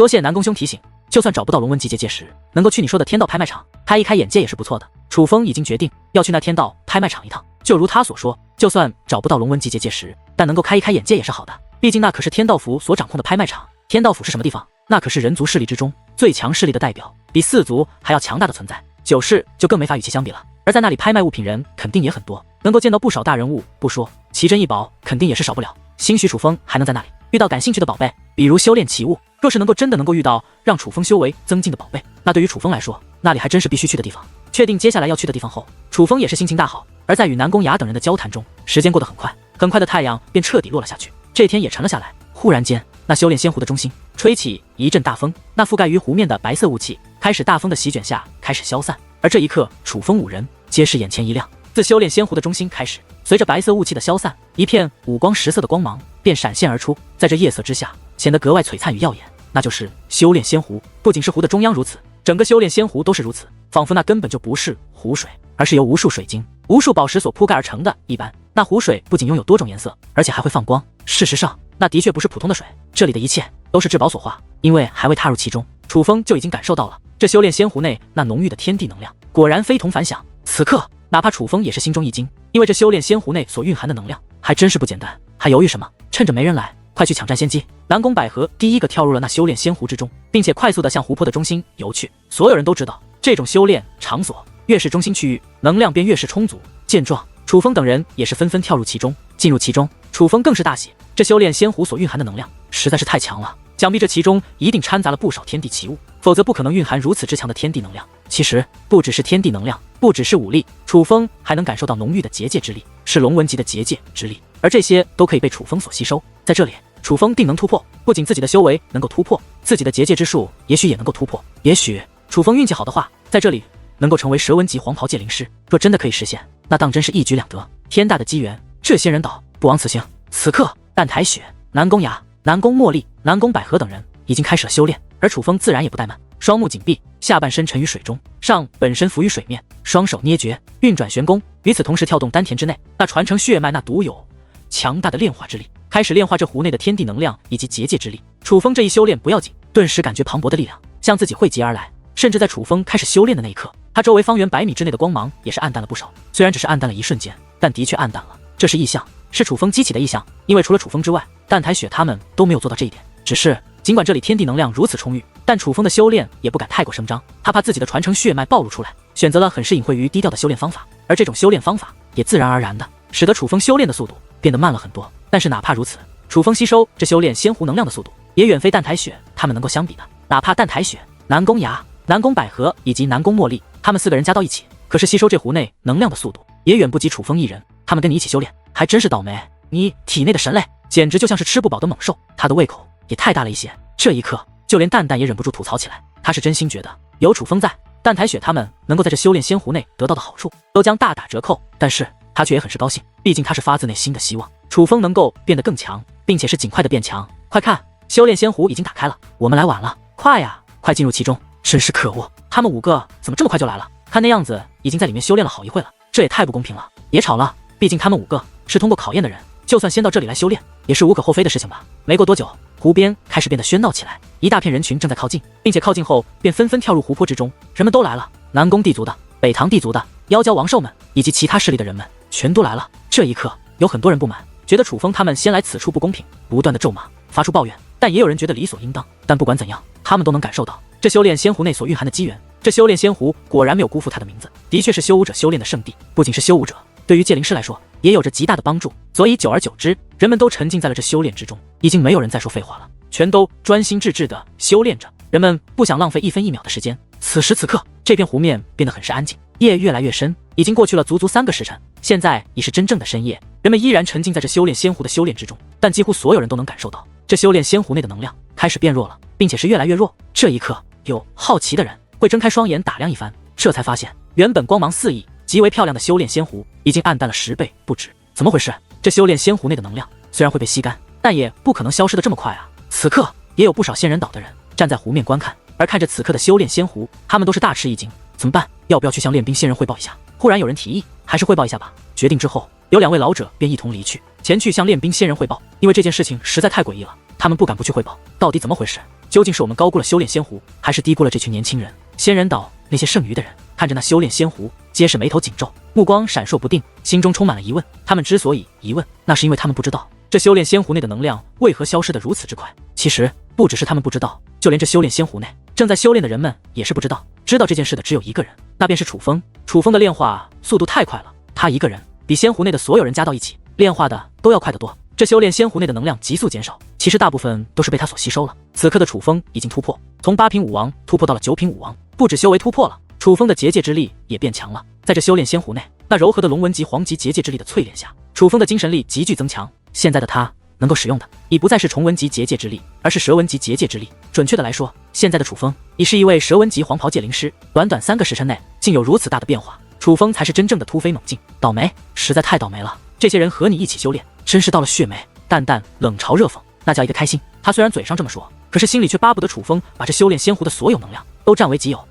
多谢南宫兄提醒，就算找不到龙纹集结界时，能够去你说的天道拍卖场开一开眼界也是不错的。楚风已经决定要去那天道拍卖场一趟，就如他所说，就算找不到龙纹集结界时，但能够开一开眼界也是好的。毕竟那可是天道府所掌控的拍卖场。天道府是什么地方？那可是人族势力之中最强势力的代表，比四族还要强大的存在。九世就更没法与其相比了。而在那里拍卖物品人肯定也很多，能够见到不少大人物不说，奇珍异宝肯定也是少不了。兴许楚风还能在那里遇到感兴趣的宝贝，比如修炼奇物。若是真的能够遇到让楚风修为增进的宝贝，那对于楚风来说，那里还真是必须去的地方。确定接下来要去的地方后，楚风也是心情大好。而在与南宫雅等人的交谈中，时间过得很快，很快的太阳便彻底落了下去，这天也沉了下来。忽然间，那修炼仙湖的中心吹起一阵大风，那覆盖于湖面的白色雾气开始大风的席卷下开始消散。而这一刻，楚风五人皆是眼前一亮。自修炼仙湖的中心开始，随着白色雾气的消散，一片五光十色的光芒便闪现而出，在这夜色之下显得格外璀璨与耀眼。那就是修炼仙湖。不仅是湖的中央如此，整个修炼仙湖都是如此，仿佛那根本就不是湖水，而是由无数水晶、无数宝石所铺盖而成的一般。那湖水不仅拥有多种颜色，而且还会放光。事实上，那的确不是普通的水，这里的一切都是至宝所化。因为还未踏入其中，楚风就已经感受到了这修炼仙湖内那浓郁的天地能量，果然非同凡响。此刻，哪怕楚风也是心中一惊，因为这修炼仙湖内所蕴含的能量还真是不简单。还犹豫什么？趁着没人来，快去抢占先机！南宫百合第一个跳入了那修炼仙湖之中，并且快速地向湖泊的中心游去。所有人都知道，这种修炼场所越是中心区域，能量便越是充足。见状，楚风等人也是纷纷跳入其中。进入其中，楚风更是大喜，这修炼仙湖所蕴含的能量实在是太强了，想必这其中一定掺杂了不少天地奇物，否则不可能蕴含如此之强的天地能量。其实不只是天地能量，不只是武力，楚风还能感受到浓郁的结界之力，是龙纹级的结界之力，而这些都可以被楚风所吸收。在这里，楚风定能突破，不仅自己的修为能够突破，自己的结界之术也许也能够突破。也许楚风运气好的话，在这里能够成为蛇纹级黄袍界灵师。若真的可以实现，那当真是一举两得，天大的机缘。这仙人岛不枉此行。此刻，淡台雪、南宫雅、南宫茉莉、南宫百合等人已经开始了修炼，而楚风自然也不怠慢，双目紧闭，下半身沉于水中，上本身浮于水面，双手捏诀，运转玄功。与此同时，跳动丹田之内那传承血脉那独有强大的炼化之力，开始炼化这湖内的天地能量以及结界之力。楚风这一修炼不要紧，顿时感觉磅礴的力量向自己汇集而来。甚至在楚风开始修炼的那一刻，他周围方圆100米之内的光芒也是暗淡了不少。虽然只是暗淡了一瞬间，但的确暗淡了。这是异象，是楚风激起的异象，因为除了楚风之外，淡台雪他们都没有做到这一点。只是尽管这里天地能量如此充裕，但楚风的修炼也不敢太过声张，他怕自己的传承血脉暴露出来，选择了很是隐晦于低调的修炼方法。而这种修炼方法也自然而然的使得楚风修炼的速度变得慢了很多。但是哪怕如此，楚风吸收这修炼仙湖能量的速度也远非淡台雪他们能够相比的。哪怕淡台雪、南宫雅、南宫百合以及南宫茉莉他们4个人加到一起，可是吸收这湖内能量的速度也远不及楚风一人。他们跟你一起修炼，还真是倒霉。你体内的神类简直就像是吃不饱的猛兽，他的胃口也太大了一些。这一刻，就连蛋蛋也忍不住吐槽起来，他是真心觉得有楚风在，淡台雪他们能够在这修炼仙湖内得到的好处都将大打折扣。但是他却也很是高兴，毕竟他是发自内心的希望楚风能够变得更强，并且是尽快的变强。快看，修炼仙湖已经打开了，我们来晚了，快呀，快进入其中！真是可恶，他们5个怎么这么快就来了？看那样子已经在里面修炼了好一会了，这也太不公平了。别吵了，毕竟他们5个是通过考验的人，就算先到这里来修炼也是无可厚非的事情吧。没过多久，湖边开始变得喧闹起来，一大片人群正在靠近，并且靠近后便纷纷跳入湖泊之中。人们都来了，南宫地族的、北唐地族的、妖蛟王兽们以及其他势力的人们全都来了。这一刻，有很多人不满，觉得楚风他们先来此处不公平，不断的咒骂，发出抱怨。但也有人觉得理所应当。但不管怎样，他们都能感受到这修炼仙湖内所蕴含的机缘。这修炼仙湖果然没有辜负他的名字，的确是修武者修炼的圣地。不仅是修武者，对于界灵师来说也有着极大的帮助。所以久而久之，人们都沉浸在了这修炼之中，已经没有人再说废话了，全都专心致志地修炼着。人们不想浪费1分1秒的时间。此时此刻，这片湖面变得很是安静，夜越来越深，已经过去了足足3个时辰，现在已是真正的深夜。人们依然沉浸在这修炼仙湖的修炼之中，但几乎所有人都能感受到这修炼仙湖内的能量开始变弱了，并且是越来越弱。这一刻，有好奇的人会睁开双眼打量一番，这才发现原本光芒四溢、极为漂亮的修炼仙湖已经暗淡了10倍不止。怎么回事？这修炼仙湖内的能量虽然会被吸干，但也不可能消失的这么快啊！此刻也有不少仙人岛的人站在湖面观看，而看着此刻的修炼仙湖，他们都是大吃一惊。怎么办？要不要去向练兵仙人汇报一下？忽然有人提议，还是汇报一下吧。决定之后，有2位老者便一同离去，前去向练兵仙人汇报。因为这件事情实在太诡异了，他们不敢不去汇报，到底怎么回事？究竟是我们高估了修炼仙湖，还是低估了这群年轻人？仙人岛那些剩余的人看着那修炼仙湖，皆是眉头紧皱，目光闪烁不定，心中充满了疑问。他们之所以疑问，那是因为他们不知道这修炼仙湖内的能量为何消失得如此之快。其实不只是他们不知道，就连这修炼仙湖内正在修炼的人们也是不知道。知道这件事的只有一个人，那便是楚风。楚风的炼化速度太快了，他一个人比仙湖内的所有人加到一起炼化的都要快得多。这修炼仙湖内的能量急速减少，其实大部分都是被他所吸收了。此刻的楚风已经突破，从8品武王突破到了9品武王，不止修为突破了，楚风的结界之力也变强了。在这修炼仙湖内，那柔和的龙纹级黄级结界之力的淬炼下，楚风的精神力急剧增强。现在的他能够使用的已不再是重纹级结界之力，而是蛇纹级结界之力。准确的来说，现在的楚风已是一位蛇纹级黄袍界灵师。短短3个时辰内竟有如此大的变化，楚风才是真正的突飞猛进。倒霉，实在太倒霉了！这些人和你一起修炼，真是到了血霉。淡淡冷嘲热讽，那叫一个开心。他虽然嘴上这么说，可是心里却巴不得楚风把这修炼仙湖的所有能量都占为己有。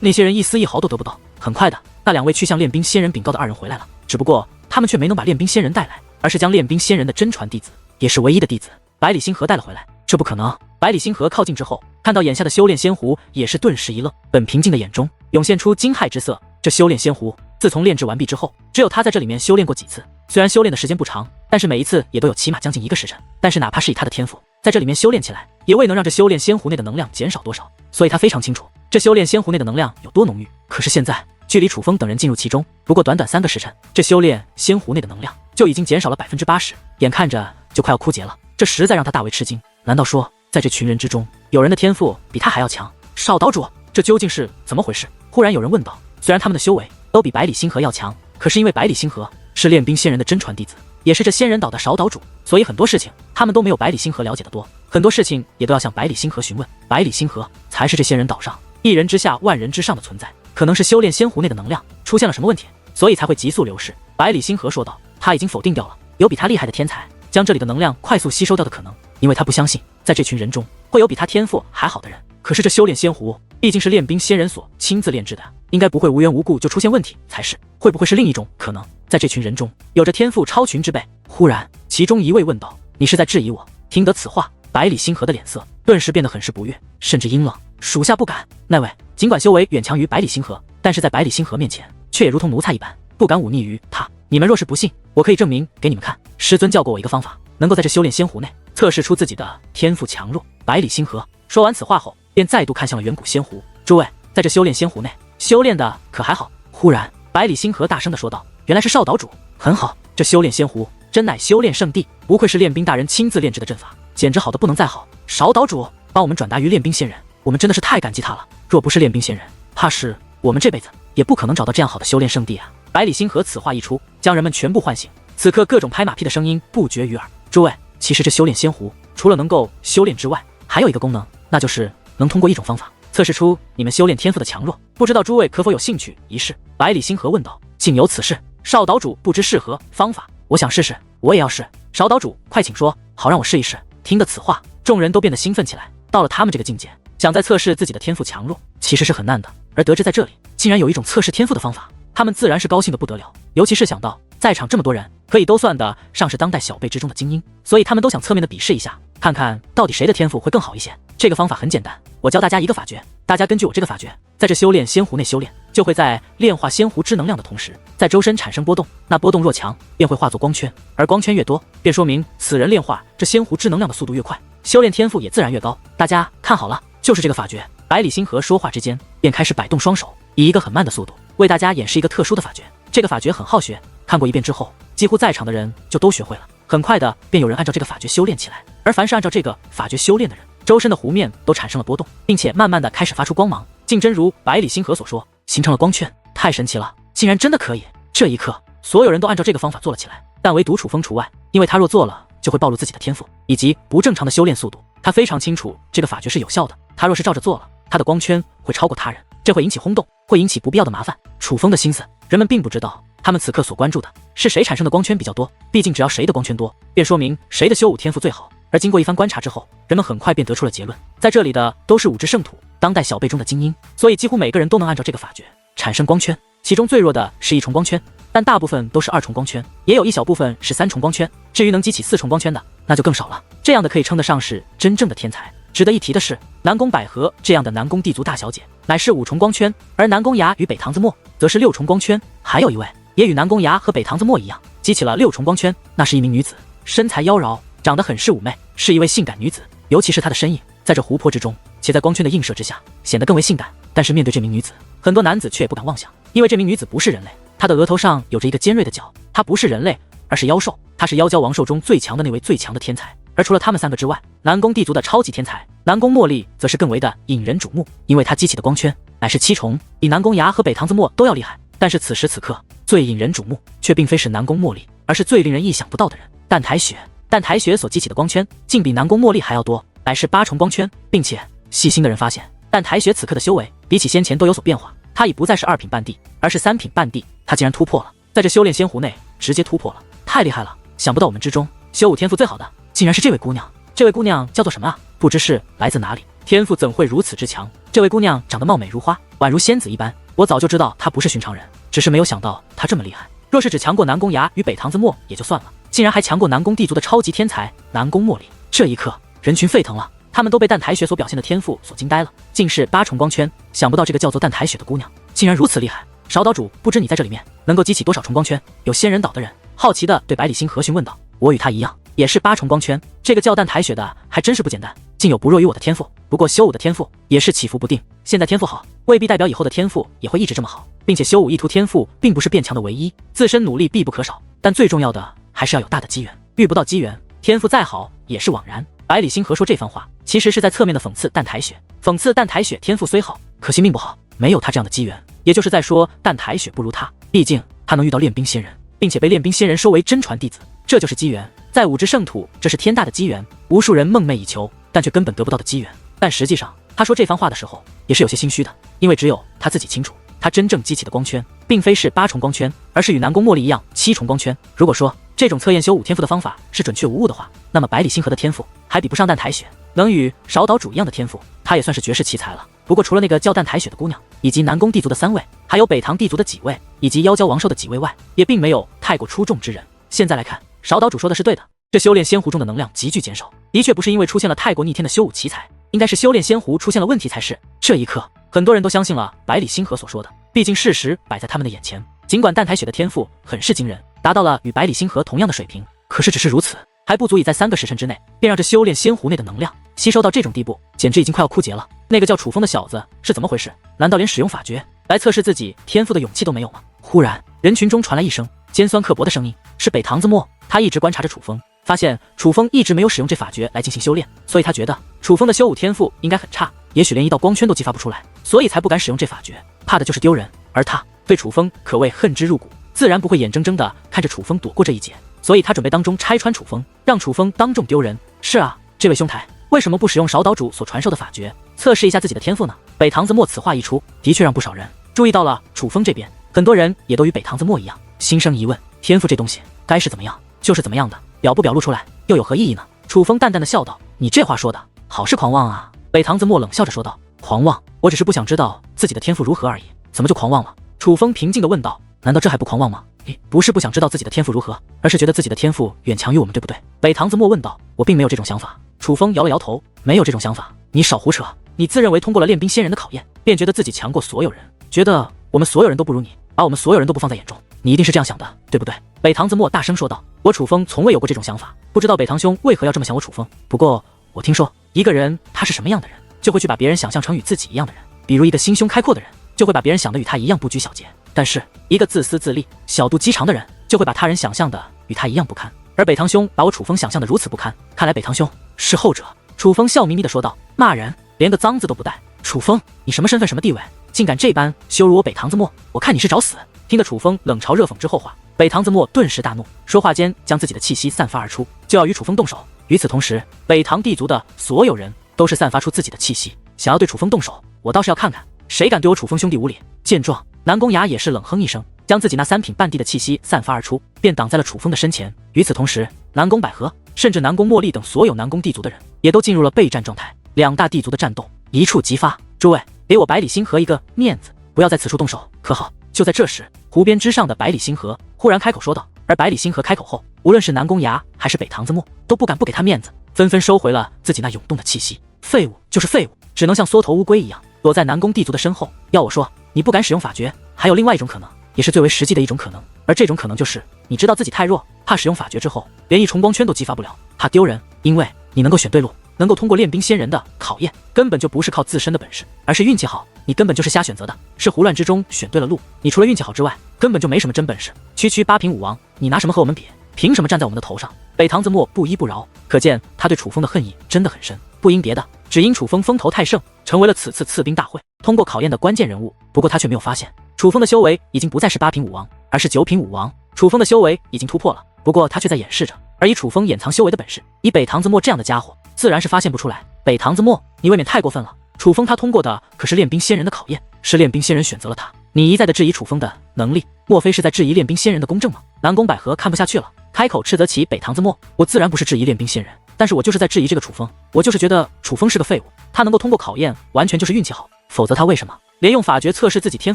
那些人一丝一毫都得不到。很快的，那2位去向练兵仙人禀告的2人回来了，只不过他们却没能把练兵仙人带来，而是将练兵仙人的真传弟子，也是唯一的弟子百里星河带了回来。这不可能！百里星河靠近之后，看到眼下的修炼仙湖，也是顿时一愣，本平静的眼中涌现出惊骇之色。这修炼仙湖自从炼制完毕之后，只有他在这里面修炼过几次，虽然修炼的时间不长，但是每一次也都有起码将近1个时辰。但是哪怕是以他的天赋，在这里面修炼起来，也未能让这修炼仙湖内的能量减少多少。所以他非常清楚这修炼仙湖内的能量有多浓郁。可是现在距离楚风等人进入其中不过短短3个时辰，这修炼仙湖内的能量就已经减少了80%，眼看着就快要枯竭了。这实在让他大为吃惊。难道说在这群人之中，有人的天赋比他还要强？少岛主，这究竟是怎么回事？忽然有人问道。虽然他们的修为都比百里星河要强，可是因为百里星河是练兵仙人的真传弟子，也是这仙人岛的少岛主，所以很多事情他们都没有百里星河了解得多，很多事情也都要向百里星河询问。百里星河才是这仙人岛上一人之下万人之上的存在，可能是修炼仙湖内的能量出现了什么问题，所以才会急速流逝。百里星河说道，他已经否定掉了有比他厉害的天才将这里的能量快速吸收掉的可能，因为他不相信在这群人中会有比他天赋还好的人。可是这修炼仙湖毕竟是练兵仙人所亲自炼制的，应该不会无缘无故就出现问题才是。会不会是另一种可能，在这群人中有着天赋超群之辈？忽然其中一位问道，你是在质疑我？听得此话，百里星河的脸色顿时变得很是不悦，甚至阴冷。属下不敢。那位尽管修为远强于百里星河，但是在百里星河面前却也如同奴才一般，不敢忤逆于他。你们若是不信，我可以证明给你们看。师尊教过我一个方法，能够在这修炼仙湖内测试出自己的天赋强弱。百里星河说完此话后，便再度看向了远古仙湖。诸位，在这修炼仙湖内修炼的可还好？忽然百里星河大声地说道，原来是少岛主。很好，这修炼仙湖真乃修炼圣地，不愧是练兵大人亲自炼制的阵法，简直好的不能再好。少岛主帮我们转达于练兵仙人，我们真的是太感激他了。若不是练兵仙人，怕是我们这辈子也不可能找到这样好的修炼圣地啊。百里星河此话一出，将人们全部唤醒。此刻各种拍马屁的声音不绝于耳。诸位，其实这修炼仙湖除了能够修炼之外，还有一个功能，那就是能通过一种方法测试出你们修炼天赋的强弱。不知道诸位可否有兴趣一试？百里星河问道。竟有此事？少岛主不知是何方法？我想试试，我也要试。少岛主快请说，好让我试一试。听得此话，众人都变得兴奋起来。到了他们这个境界，想再测试自己的天赋强弱，其实是很难的。而得知在这里竟然有一种测试天赋的方法，他们自然是高兴得不得了。尤其是想到在场这么多人，可以都算得上是当代小辈之中的精英，所以他们都想侧面的比试一下，看看到底谁的天赋会更好一些。这个方法很简单，我教大家一个法诀，大家根据我这个法诀，在这修炼仙湖内修炼，就会在炼化仙湖之能量的同时，在周身产生波动。那波动若强，便会化作光圈，而光圈越多，便说明此人炼化这仙湖之能量的速度越快，修炼天赋也自然越高。大家看好了，就是这个法诀。百里星河说话之间，便开始摆动双手，以一个很慢的速度为大家演示一个特殊的法诀。这个法诀很好学，看过一遍之后，几乎在场的人就都学会了。很快的，便有人按照这个法诀修炼起来。而凡是按照这个法诀修炼的人，周身的湖面都产生了波动，并且慢慢的开始发出光芒，竟真如百里星河所说，形成了光圈。太神奇了，竟然真的可以！这一刻，所有人都按照这个方法做了起来，但唯独楚风除外，因为他若做了，就会暴露自己的天赋以及不正常的修炼速度。他非常清楚这个法诀是有效的，他若是照着做了，他的光圈会超过他人，这会引起轰动，会引起不必要的麻烦。楚风的心思，人们并不知道，他们此刻所关注的是谁产生的光圈比较多。毕竟只要谁的光圈多，便说明谁的修武天赋最好。而经过一番观察之后，人们很快便得出了结论，在这里的都是武之圣土，当代小辈中的精英，所以几乎每个人都能按照这个法诀产生光圈。其中最弱的是一重光圈，但大部分都是2重光圈，也有一小部分是3重光圈。至于能激起4重光圈的，那就更少了。这样的可以称得上是真正的天才。值得一提的是，南宫百合这样的南宫地族大小姐乃是5重光圈，而南宫牙与北唐子墨则是6重光圈。还有一位也与南宫牙和北唐子墨一样，激起了6重光圈，那是一名女子，身材妖娆，长得很是妩媚，是一位性感女子。尤其是她的身影，在这湖泊之中，且在光圈的映射之下，显得更为性感。但是面对这名女子，很多男子却也不敢妄想，因为这名女子不是人类，她的额头上有着一个尖锐的角，她不是人类，而是妖兽，她是妖蛟王兽中最强的那位最强的天才。而除了他们3个之外，南宫地族的超级天才南宫茉莉则是更为的引人瞩目，因为她激起的光圈乃是7重，比南宫牙和北唐子墨都要厉害。但是此时此刻，最引人瞩目却并非是南宫茉莉，而是最令人意想不到的人——淡台雪。淡台雪所激起的光圈竟比南宫茉莉还要多，乃是8重光圈，并且细心的人发现，淡台雪此刻的修为比起先前都有所变化，她已不再是2品半地，而是3品半地。她竟然突破了，在这修炼仙湖内直接突破了，太厉害了！想不到我们之中修武天赋最好的竟然是这位姑娘。这位姑娘叫做什么啊？不知是来自哪里，天赋怎会如此之强？这位姑娘长得貌美如花，宛如仙子一般，我早就知道她不是寻常人，只是没有想到她这么厉害。若是只强过南宫牙与北唐子墨也就算了，竟然还强过南宫地族的超级天才南宫茉莉。这一刻，人群沸腾了，他们都被淡台雪所表现的天赋所惊呆了，竟是8重光圈。想不到这个叫做淡台雪的姑娘竟然如此厉害。少岛主，不知你在这里面能够激起多少重光圈？有仙人岛的人好奇地对百里星河询问道。我与他一样，也是8重光圈。这个叫淡台雪的还真是不简单，竟有不弱于我的天赋。不过修武的天赋也是起伏不定，现在天赋好，未必代表以后的天赋也会一直这么好。并且修武一图天赋并不是变强的唯一，自身努力必不可少。但最重要的还是要有大的机缘，遇不到机缘，天赋再好也是枉然。百里星河说这番话，其实是在侧面的讽刺淡台雪，讽刺淡台雪天赋虽好，可惜命不好，没有他这样的机缘。也就是在说淡台雪不如他，毕竟他能遇到练兵仙人，并且被练兵仙人收为真传弟子，这就是机缘。在武之圣土，这是天大的机缘，无数人梦寐以求，但却根本得不到的机缘。但实际上，他说这番话的时候，也是有些心虚的，因为只有他自己清楚，他真正激起的光圈，并非是8重光圈，而是与南宫茉莉一样7重光圈。如果说这种测验修武天赋的方法是准确无误的话，那么百里星河的天赋还比不上淡台雪，能与少岛主一样的天赋，他也算是绝世奇才了。不过除了那个叫淡台雪的姑娘，以及南宫地族的3位，还有北唐地族的几位，以及妖蛟王兽的几位外，也并没有太过出众之人。现在来看，少岛主说的是对的，这修炼仙湖中的能量急剧减少，的确不是因为出现了太过逆天的修武奇才，应该是修炼仙湖出现了问题才是。这一刻，很多人都相信了百里星河所说的，毕竟事实摆在他们的眼前。尽管淡台雪的天赋很是惊人，达到了与百里星河同样的水平，可是只是如此，还不足以在3个时辰之内便让这修炼仙湖内的能量吸收到这种地步，简直已经快要枯竭了。那个叫楚风的小子是怎么回事？难道连使用法诀来测试自己天赋的勇气都没有吗？忽然，人群中传来一声尖酸刻薄的声音，是北唐子墨。他一直观察着楚风，发现楚风一直没有使用这法诀来进行修炼，所以他觉得楚风的修武天赋应该很差，也许连1道光圈都激发不出来，所以才不敢使用这法诀，怕的就是丢人。而他对楚风可谓恨之入骨，自然不会眼睁睁地看着楚风躲过这一劫，所以他准备当众拆穿楚风，让楚风当众丢人。是啊，这位兄台，为什么不使用少岛主所传授的法诀，测试一下自己的天赋呢？北唐子墨此话一出，的确让不少人注意到了楚风这边，很多人也都与北唐子墨一样，心生疑问，天赋这东西该是怎么样就是怎么样的，表不表露出来又有何意义呢？楚风淡淡的笑道，你这话说的好是狂妄啊。北唐子墨冷笑着说道，狂妄？我只是不想知道自己的天赋如何而已，怎么就狂妄了？楚风平静地问道，难道这还不狂妄吗？不是不想知道自己的天赋如何，而是觉得自己的天赋远强于我们，对不对？北唐子墨问道，我并没有这种想法。楚风摇了摇头，没有这种想法，你少胡扯，你自认为通过了练兵仙人的考验，便觉得自己强过所有人，觉得我们所有人都不如你，把我们所有人都不放在眼中，你一定是这样想的，对不对？北唐子墨大声说道，我楚风从未有过这种想法，不知道北唐兄为何要这么想我楚风。不过我听说一个人他是什么样的人，就会去把别人想象成与自己一样的人，比如一个心胸开阔的人，就会把别人想的与他一样不拘小节，但是一个自私自利小肚鸡肠的人，就会把他人想象的与他一样不堪。而北唐兄把我楚风想象的如此不堪，看来北唐兄是后者。楚风笑眯眯地说道，骂人连个脏字都不带，楚风你什么身份什么地位，竟敢这般羞辱我北唐子墨，我看你是找死。听得楚风冷嘲热讽之后话，北唐子墨顿时大怒，说话间将自己的气息散发而出，就要与楚风动手。与此同时，北唐地族的所有人都是散发出自己的气息，想要对楚风动手。我倒是要看看谁敢对我楚风兄弟无礼。见状，南宫牙也是冷哼一声，将自己那3品半地的气息散发而出，便挡在了楚风的身前。与此同时，南宫百合甚至南宫茉莉等所有南宫地族的人也都进入了备战状态。2大地族的战斗一触即发，诸位给我百里星河一个面子，不要在此处动手，可好？就在这时，湖边之上的百里星河忽然开口说道。而百里星河开口后，无论是南宫崖还是北堂子墨都不敢不给他面子，纷纷收回了自己那涌动的气息。废物就是废物，只能像缩头乌龟一样躲在南宫地族的身后。要我说，你不敢使用法诀，还有另外一种可能，也是最为实际的一种可能，而这种可能就是你知道自己太弱，怕使用法诀之后连一重光圈都激发不了，怕丢人。因为你能够选对路，能够通过练兵仙人的考验，根本就不是靠自身的本事，而是运气好。你根本就是瞎选择的，是胡乱之中选对了路。你除了运气好之外，根本就没什么真本事。区八品武王，你拿什么和我们比？凭什么站在我们的头上？北堂子墨不依不饶，可见他对楚风的恨意真的很深。不因别的，只因楚风风头太盛，成为了此次赐兵大会通过考验的关键人物。不过他却没有发现，楚风的修为已经不再是8品武王，而是9品武王。楚风的修为已经突破了，不过他却在掩饰着。而以楚风掩藏修为的本事，以北堂子墨这样的家伙，自然是发现不出来。北堂子墨，你未免太过分了。楚风他通过的可是练兵仙人的考验，是练兵仙人选择了他。你一再的质疑楚风的能力，莫非是在质疑练兵仙人的公正吗？南宫百合看不下去了，开口斥责起北堂子墨。我自然不是质疑练兵仙人，但是我就是在质疑这个楚风。我就是觉得楚风是个废物，他能够通过考验，完全就是运气好，否则他为什么连用法诀测试自己天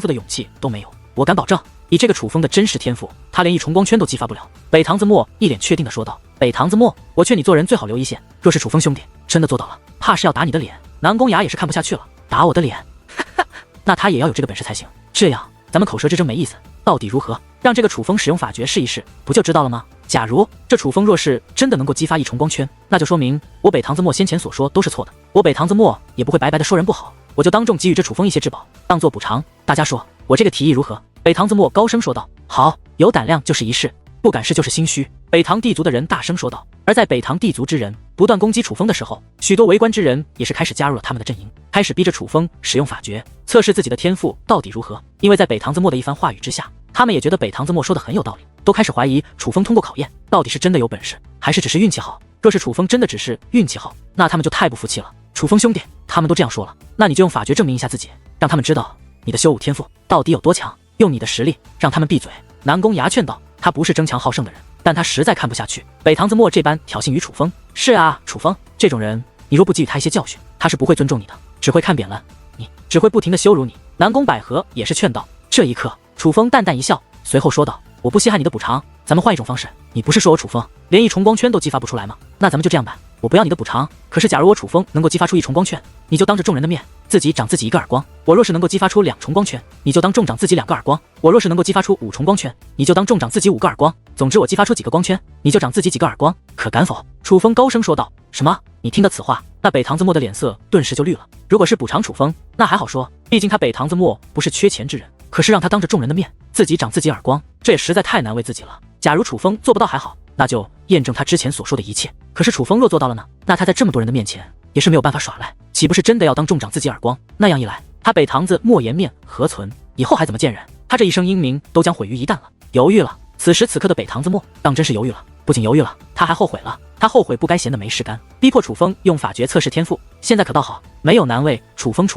赋的勇气都没有？我敢保证，以这个楚风的真实天赋，他连一重光圈都激发不了。北堂子墨一脸确定的说道。北堂子墨，我劝你做人最好留一线，若是楚风兄弟真的做到了，怕是要打你的脸。南宫崖也是看不下去了，打我的脸？那他也要有这个本事才行，这样咱们口舌之争没意思。到底如何让这个楚风使用法诀试一试，不就知道了吗？假如这楚风若是真的能够激发一重光圈，那就说明我北堂子墨先前所说都是错的，我北堂子墨也不会白白的说人不好，我就当众给予这楚风一些至宝，当做补偿。大家说我这个提议如何？北堂子墨高声说道。好，有胆量就是一试，不敢试就是心虚。北堂地族的人大声说道。而在北堂地族之人不断攻击楚风的时候，许多围观之人也是开始加入了他们的阵营，开始逼着楚风使用法诀，测试自己的天赋到底如何。因为在北堂子墨的一番话语之下，他们也觉得北堂子墨说的很有道理，都开始怀疑楚风通过考验到底是真的有本事，还是只是运气好。若是楚风真的只是运气好，那他们就太不服气了。楚风兄弟，他们都这样说了，那你就用法诀证明一下自己，让他们知道你的修武天赋到底有多强，用你的实力让他们闭嘴。南宫崖劝道。他不是争强好胜的人，但他实在看不下去北堂子墨这般挑衅于楚风。是啊，楚风这种人，你若不给予他一些教训，他是不会尊重你的，只会看扁了你，只会不停的羞辱你。南宫百合也是劝道。这一刻，楚风淡淡一笑，随后说道：我不稀罕你的补偿，咱们换一种方式。你不是说我楚风连一重光圈都激发不出来吗？那咱们就这样吧，我不要你的补偿，可是假如我楚风能够激发出一重光圈，你就当着众人的面自己掌自己一个耳光。我若是能够激发出2重光圈，你就当众掌自己2个耳光。我若是能够激发出5重光圈，你就当众掌自己5个耳光。总之我激发出几个光圈，你就掌自己几个耳光，可敢否？楚风高声说道。什么？你听得此话，那北堂子墨的脸色顿时就绿了。如果是补偿楚风，那还好说，毕竟他北堂子墨不是缺钱之人，可是让他当着众人的面自己掌自己耳光，这也实在太难为自己了。假如楚风做不到还好，那就验证他之前所说的一切。可是楚风若做到了呢？那他在这么多人的面前也是没有办法耍赖，岂不是真的要当众掌自己耳光？那样一来，他北堂子墨颜面何存？以后还怎么见人？他这一生英名都将毁于一旦了。犹豫了，此时此刻的北堂子墨当真是犹豫了，不仅犹豫了，他还后悔了。他后悔不该闲得没事干，逼迫楚风用法诀测试天赋。现在可倒好，没有难为楚风，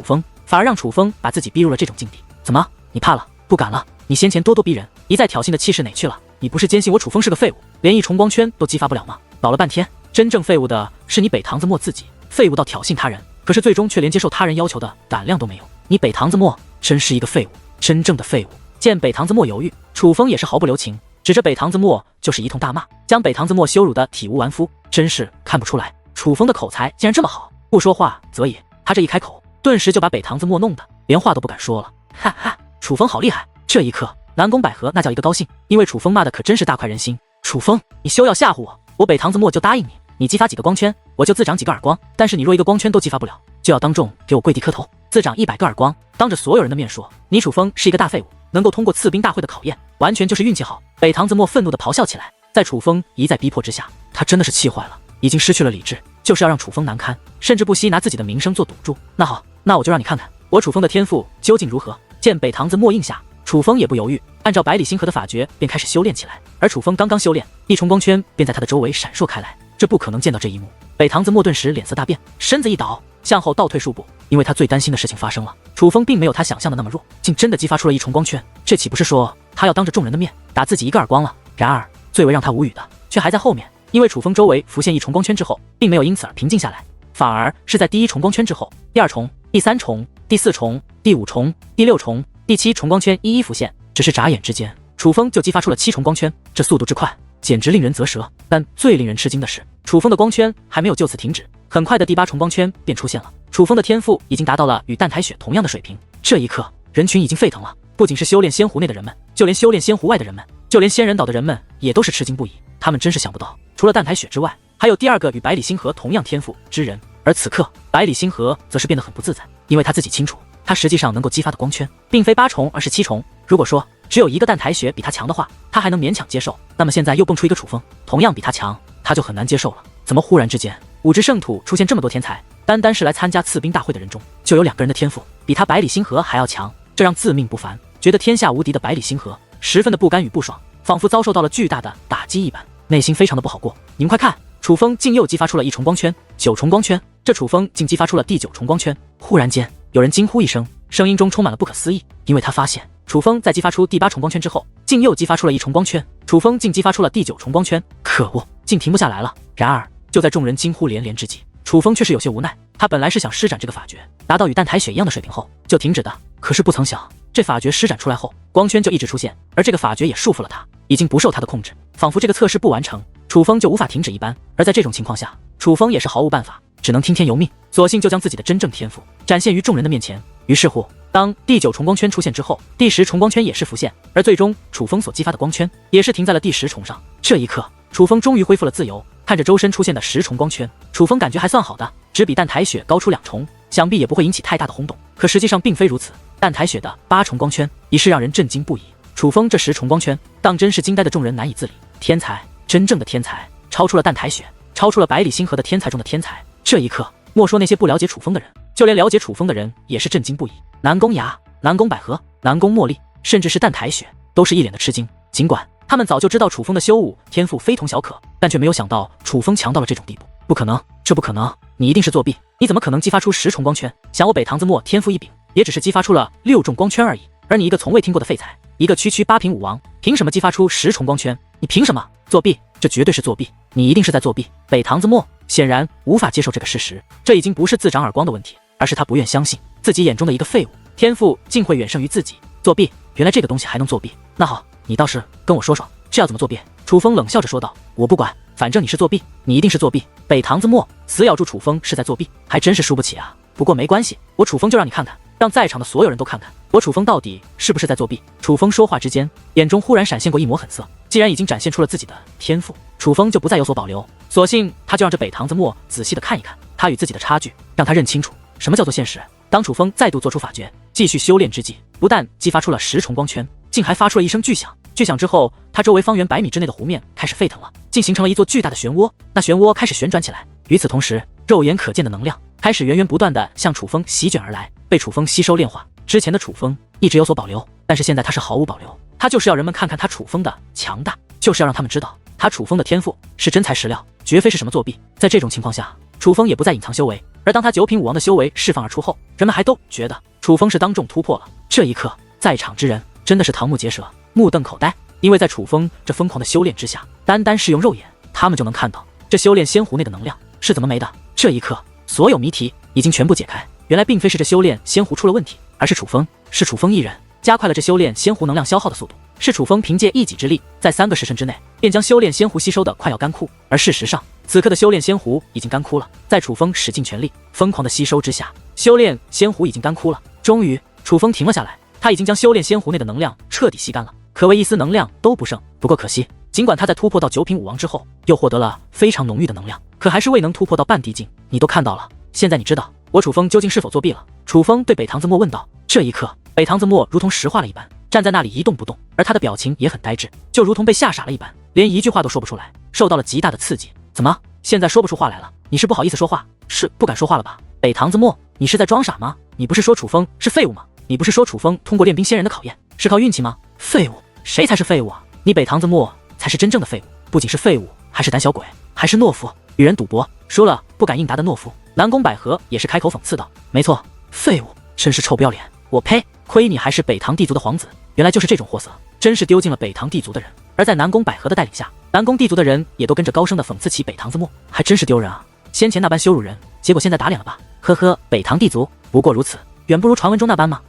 反而让楚风把自己逼入了这种境地。怎么，你怕了？不敢了？你先前咄咄逼人，一再挑衅的气势哪去了？你不是坚信我楚风是个废物，连一重光圈都激发不了吗？搞了半天，真正废物的是你北堂子墨自己，废物到挑衅他人，可是最终却连接受他人要求的胆量都没有。你北堂子墨真是一个废物，真正的废物。见北堂子墨犹豫，楚风也是毫不留情，指着北堂子墨就是一通大骂，将北堂子墨羞辱的体无完肤。真是看不出来，楚风的口才竟然这么好，不说话则已，他这一开口，顿时就把北堂子墨弄得连话都不敢说了。哈哈，楚风好厉害！这一刻，南宫百合那叫一个高兴，因为楚风骂的可真是大快人心。楚风，你休要吓唬我，我北堂子墨就答应你，你激发几个光圈，我就自掌几个耳光。但是你若一个光圈都激发不了，就要当众给我跪地磕头，自掌100个耳光，当着所有人的面说你楚风是一个大废物，能够通过赐兵大会的考验，完全就是运气好。北堂子墨愤怒地咆哮起来，在楚风一再逼迫之下，他真的是气坏了，已经失去了理智，就是要让楚风难堪，甚至不惜拿自己的名声做赌注。那好，那我就让你看看我楚风的天赋究竟如何。见北堂子墨应下，楚风也不犹豫，按照百里星河的法诀便开始修炼起来。而楚风刚刚修炼，一重光圈便在他的周围闪烁开来，这不可能见到这一幕。北堂子墨顿时脸色大变，身子一倒，向后倒退数步，因为他最担心的事情发生了，楚风并没有他想象的那么弱，竟真的激发出了一重光圈，这岂不是说他要当着众人的面打自己一个耳光了？然而最为让他无语的却还在后面，因为楚风周围浮现一重光圈之后，并没有因此而平静下来，反而是在第1重光圈之后，第2重、第3重、第4重、第5重、第6重、第7重光圈一一浮现。只是眨眼之间，楚风就激发出了7重光圈，这速度之快，简直令人啧舌。但最令人吃惊的是，楚风的光圈还没有就此停止，很快的第8重光圈便出现了。楚风的天赋已经达到了与蛋台雪同样的水平。这一刻，人群已经沸腾了，不仅是修炼仙湖内的人们，就连修炼仙湖外的人们，就连仙人岛的人们也都是吃惊不已。他们真是想不到，除了蛋台雪之外，还有第2个与百里星河同样天赋之人。而此刻，百里星河则是变得很不自在，因为他自己清楚，他实际上能够激发的光圈并非8重，而是7重。如果说只有一个蛋台雪比他强的话，他还能勉强接受。那么现在又蹦出一个楚风，同样比他强，他就很难接受了。怎么忽然之间5支圣土出现这么多天才？单单是来参加刺兵大会的人中，就有2个人的天赋比他百里星河还要强，这让自命不凡、觉得天下无敌的百里星河十分的不甘与不爽，仿佛遭受到了巨大的打击一般，内心非常的不好过。你们快看，楚风竟又激发出了1重光圈，9重光圈，这楚风竟激发出了第9重光圈。忽然间，有人惊呼一声，声音中充满了不可思议，因为他发现楚风在激发出第8重光圈之后，竟又激发出了1重光圈，楚风竟激发出了第9重光圈，可恶，竟停不下来了。然而，就在众人惊呼连连之际，楚风却是有些无奈，他本来是想施展这个法诀，达到与蛋台雪一样的水平后就停止的，可是不曾想，这法诀施展出来后，光圈就一直出现，而这个法诀也束缚了他，已经不受他的控制，仿佛这个测试不完成，楚风就无法停止一般。而在这种情况下，楚风也是毫无办法，只能听天由命，索性就将自己的真正天赋展现于众人的面前。于是乎，当第9重光圈出现之后，第10重光圈也是浮现，而最终楚风所激发的光圈也是停在了第10重上。这一刻，楚风终于恢复了自由，看着周身出现的10重光圈，楚风感觉还算好的，只比蛋台雪高出2重，想必也不会引起太大的轰动。可实际上并非如此，蛋台雪的8重光圈已是让人震惊不已，楚风这10重光圈当真是惊呆的众人难以自理。天才，真正的天才，超出了蛋台雪，超出了百里星河的天才中的天才。这一刻，莫说那些不了解楚风的人，就连了解楚风的人也是震惊不已。南宫崖、南宫百合、南宫茉莉，甚至是蛋台雪，都是一脸的吃惊。尽管他们早就知道楚风的修武天赋非同小可，但却没有想到楚风强到了这种地步。不可能，这不可能，你一定是作弊，你怎么可能激发出10重光圈？想我北堂子墨天赋异禀，也只是激发出了6重光圈而已，而你一个从未听过的废材，一个区8品武王，凭什么激发出10重光圈？你凭什么作弊？这绝对是作弊，你一定是在作弊。北堂子墨显然无法接受这个事实，这已经不是自长耳光的问题，而是他不愿相信自己眼中的一个废物天赋竟会远胜于自己。作弊，原来这个东西还能作弊。那好，你倒是跟我说说这要怎么作弊？楚风冷笑着说道，我不管，反正你是作弊，你一定是作弊。北堂子墨死咬住楚风是在作弊，还真是输不起啊。不过没关系，我楚风就让你看看，让在场的所有人都看看我楚风到底是不是在作弊。楚风说话之间，眼中忽然闪现过一抹狠色，既然已经展现出了自己的天赋，楚风就不再有所保留，索性他就让这北堂子墨仔细的看一看他与自己的差距，让他认清楚什么叫做现实。当楚风再度做出法诀，继续修炼之际，不但激发出了10重光圈，竟还发出了一声巨响。巨响之后，他周围方圆100米之内的湖面开始沸腾了，竟形成了一座巨大的漩涡。那漩涡开始旋转起来，与此同时，肉眼可见的能量开始源源不断的向楚风席卷而来，被楚风吸收炼化。之前的楚风一直有所保留，但是现在他是毫无保留，他就是要人们看看他楚风的强大，就是要让他们知道他楚风的天赋是真材实料，绝非是什么作弊。在这种情况下，楚风也不再隐藏修为，而当他9品武王的修为释放而出后，人们还都觉得楚风是当众突破了。这一刻，在场之人真的是瞠目结舌，目瞪口呆，因为在楚风这疯狂的修炼之下，单单是用肉眼，他们就能看到这修炼仙湖内的能量是怎么没的。这一刻，所有谜题已经全部解开，原来并非是这修炼仙湖出了问题，而是楚风一人加快了这修炼仙湖能量消耗的速度，是楚风凭借一己之力，在3个时辰之内便将修炼仙湖吸收的快要干枯。而事实上，此刻的修炼仙湖已经干枯了，在楚风使尽全力疯狂的吸收之下，修炼仙湖已经干枯了。终于，楚风停了下来，他已经将修炼仙湖内的能量彻底吸干了，可谓一丝能量都不剩。不过可惜，尽管他在突破到9品武王之后，又获得了非常浓郁的能量，可还是未能突破到半地境。你都看到了，现在你知道我楚风究竟是否作弊了？楚风对北堂子墨问道。这一刻，北堂子墨如同石化了一般，站在那里一动不动，而他的表情也很呆滞，就如同被吓傻了一般，连一句话都说不出来，受到了极大的刺激。怎么，现在说不出话来了？你是不好意思说话，是不敢说话了吧？北堂子墨，你是在装傻吗？你不是说楚风是废物吗？你不是说楚风通过练兵仙人的考验是靠运气吗？废物，谁才是废物啊？你北堂子墨才是真正的废物，不仅是废物，还是胆小鬼，还是懦夫，与人赌博输了不敢应答的懦夫。南宫百合也是开口讽刺道：没错，废物，真是臭不要脸！我呸！亏你还是北唐帝族的皇子，原来就是这种货色，真是丢尽了北唐帝族的人。而在南宫百合的带领下，南宫帝族的人也都跟着高声的讽刺起北堂子墨，还真是丢人啊！先前那般羞辱人，结果现在打脸了吧？呵呵，北唐帝族不过如此，远不如传闻中那般嘛。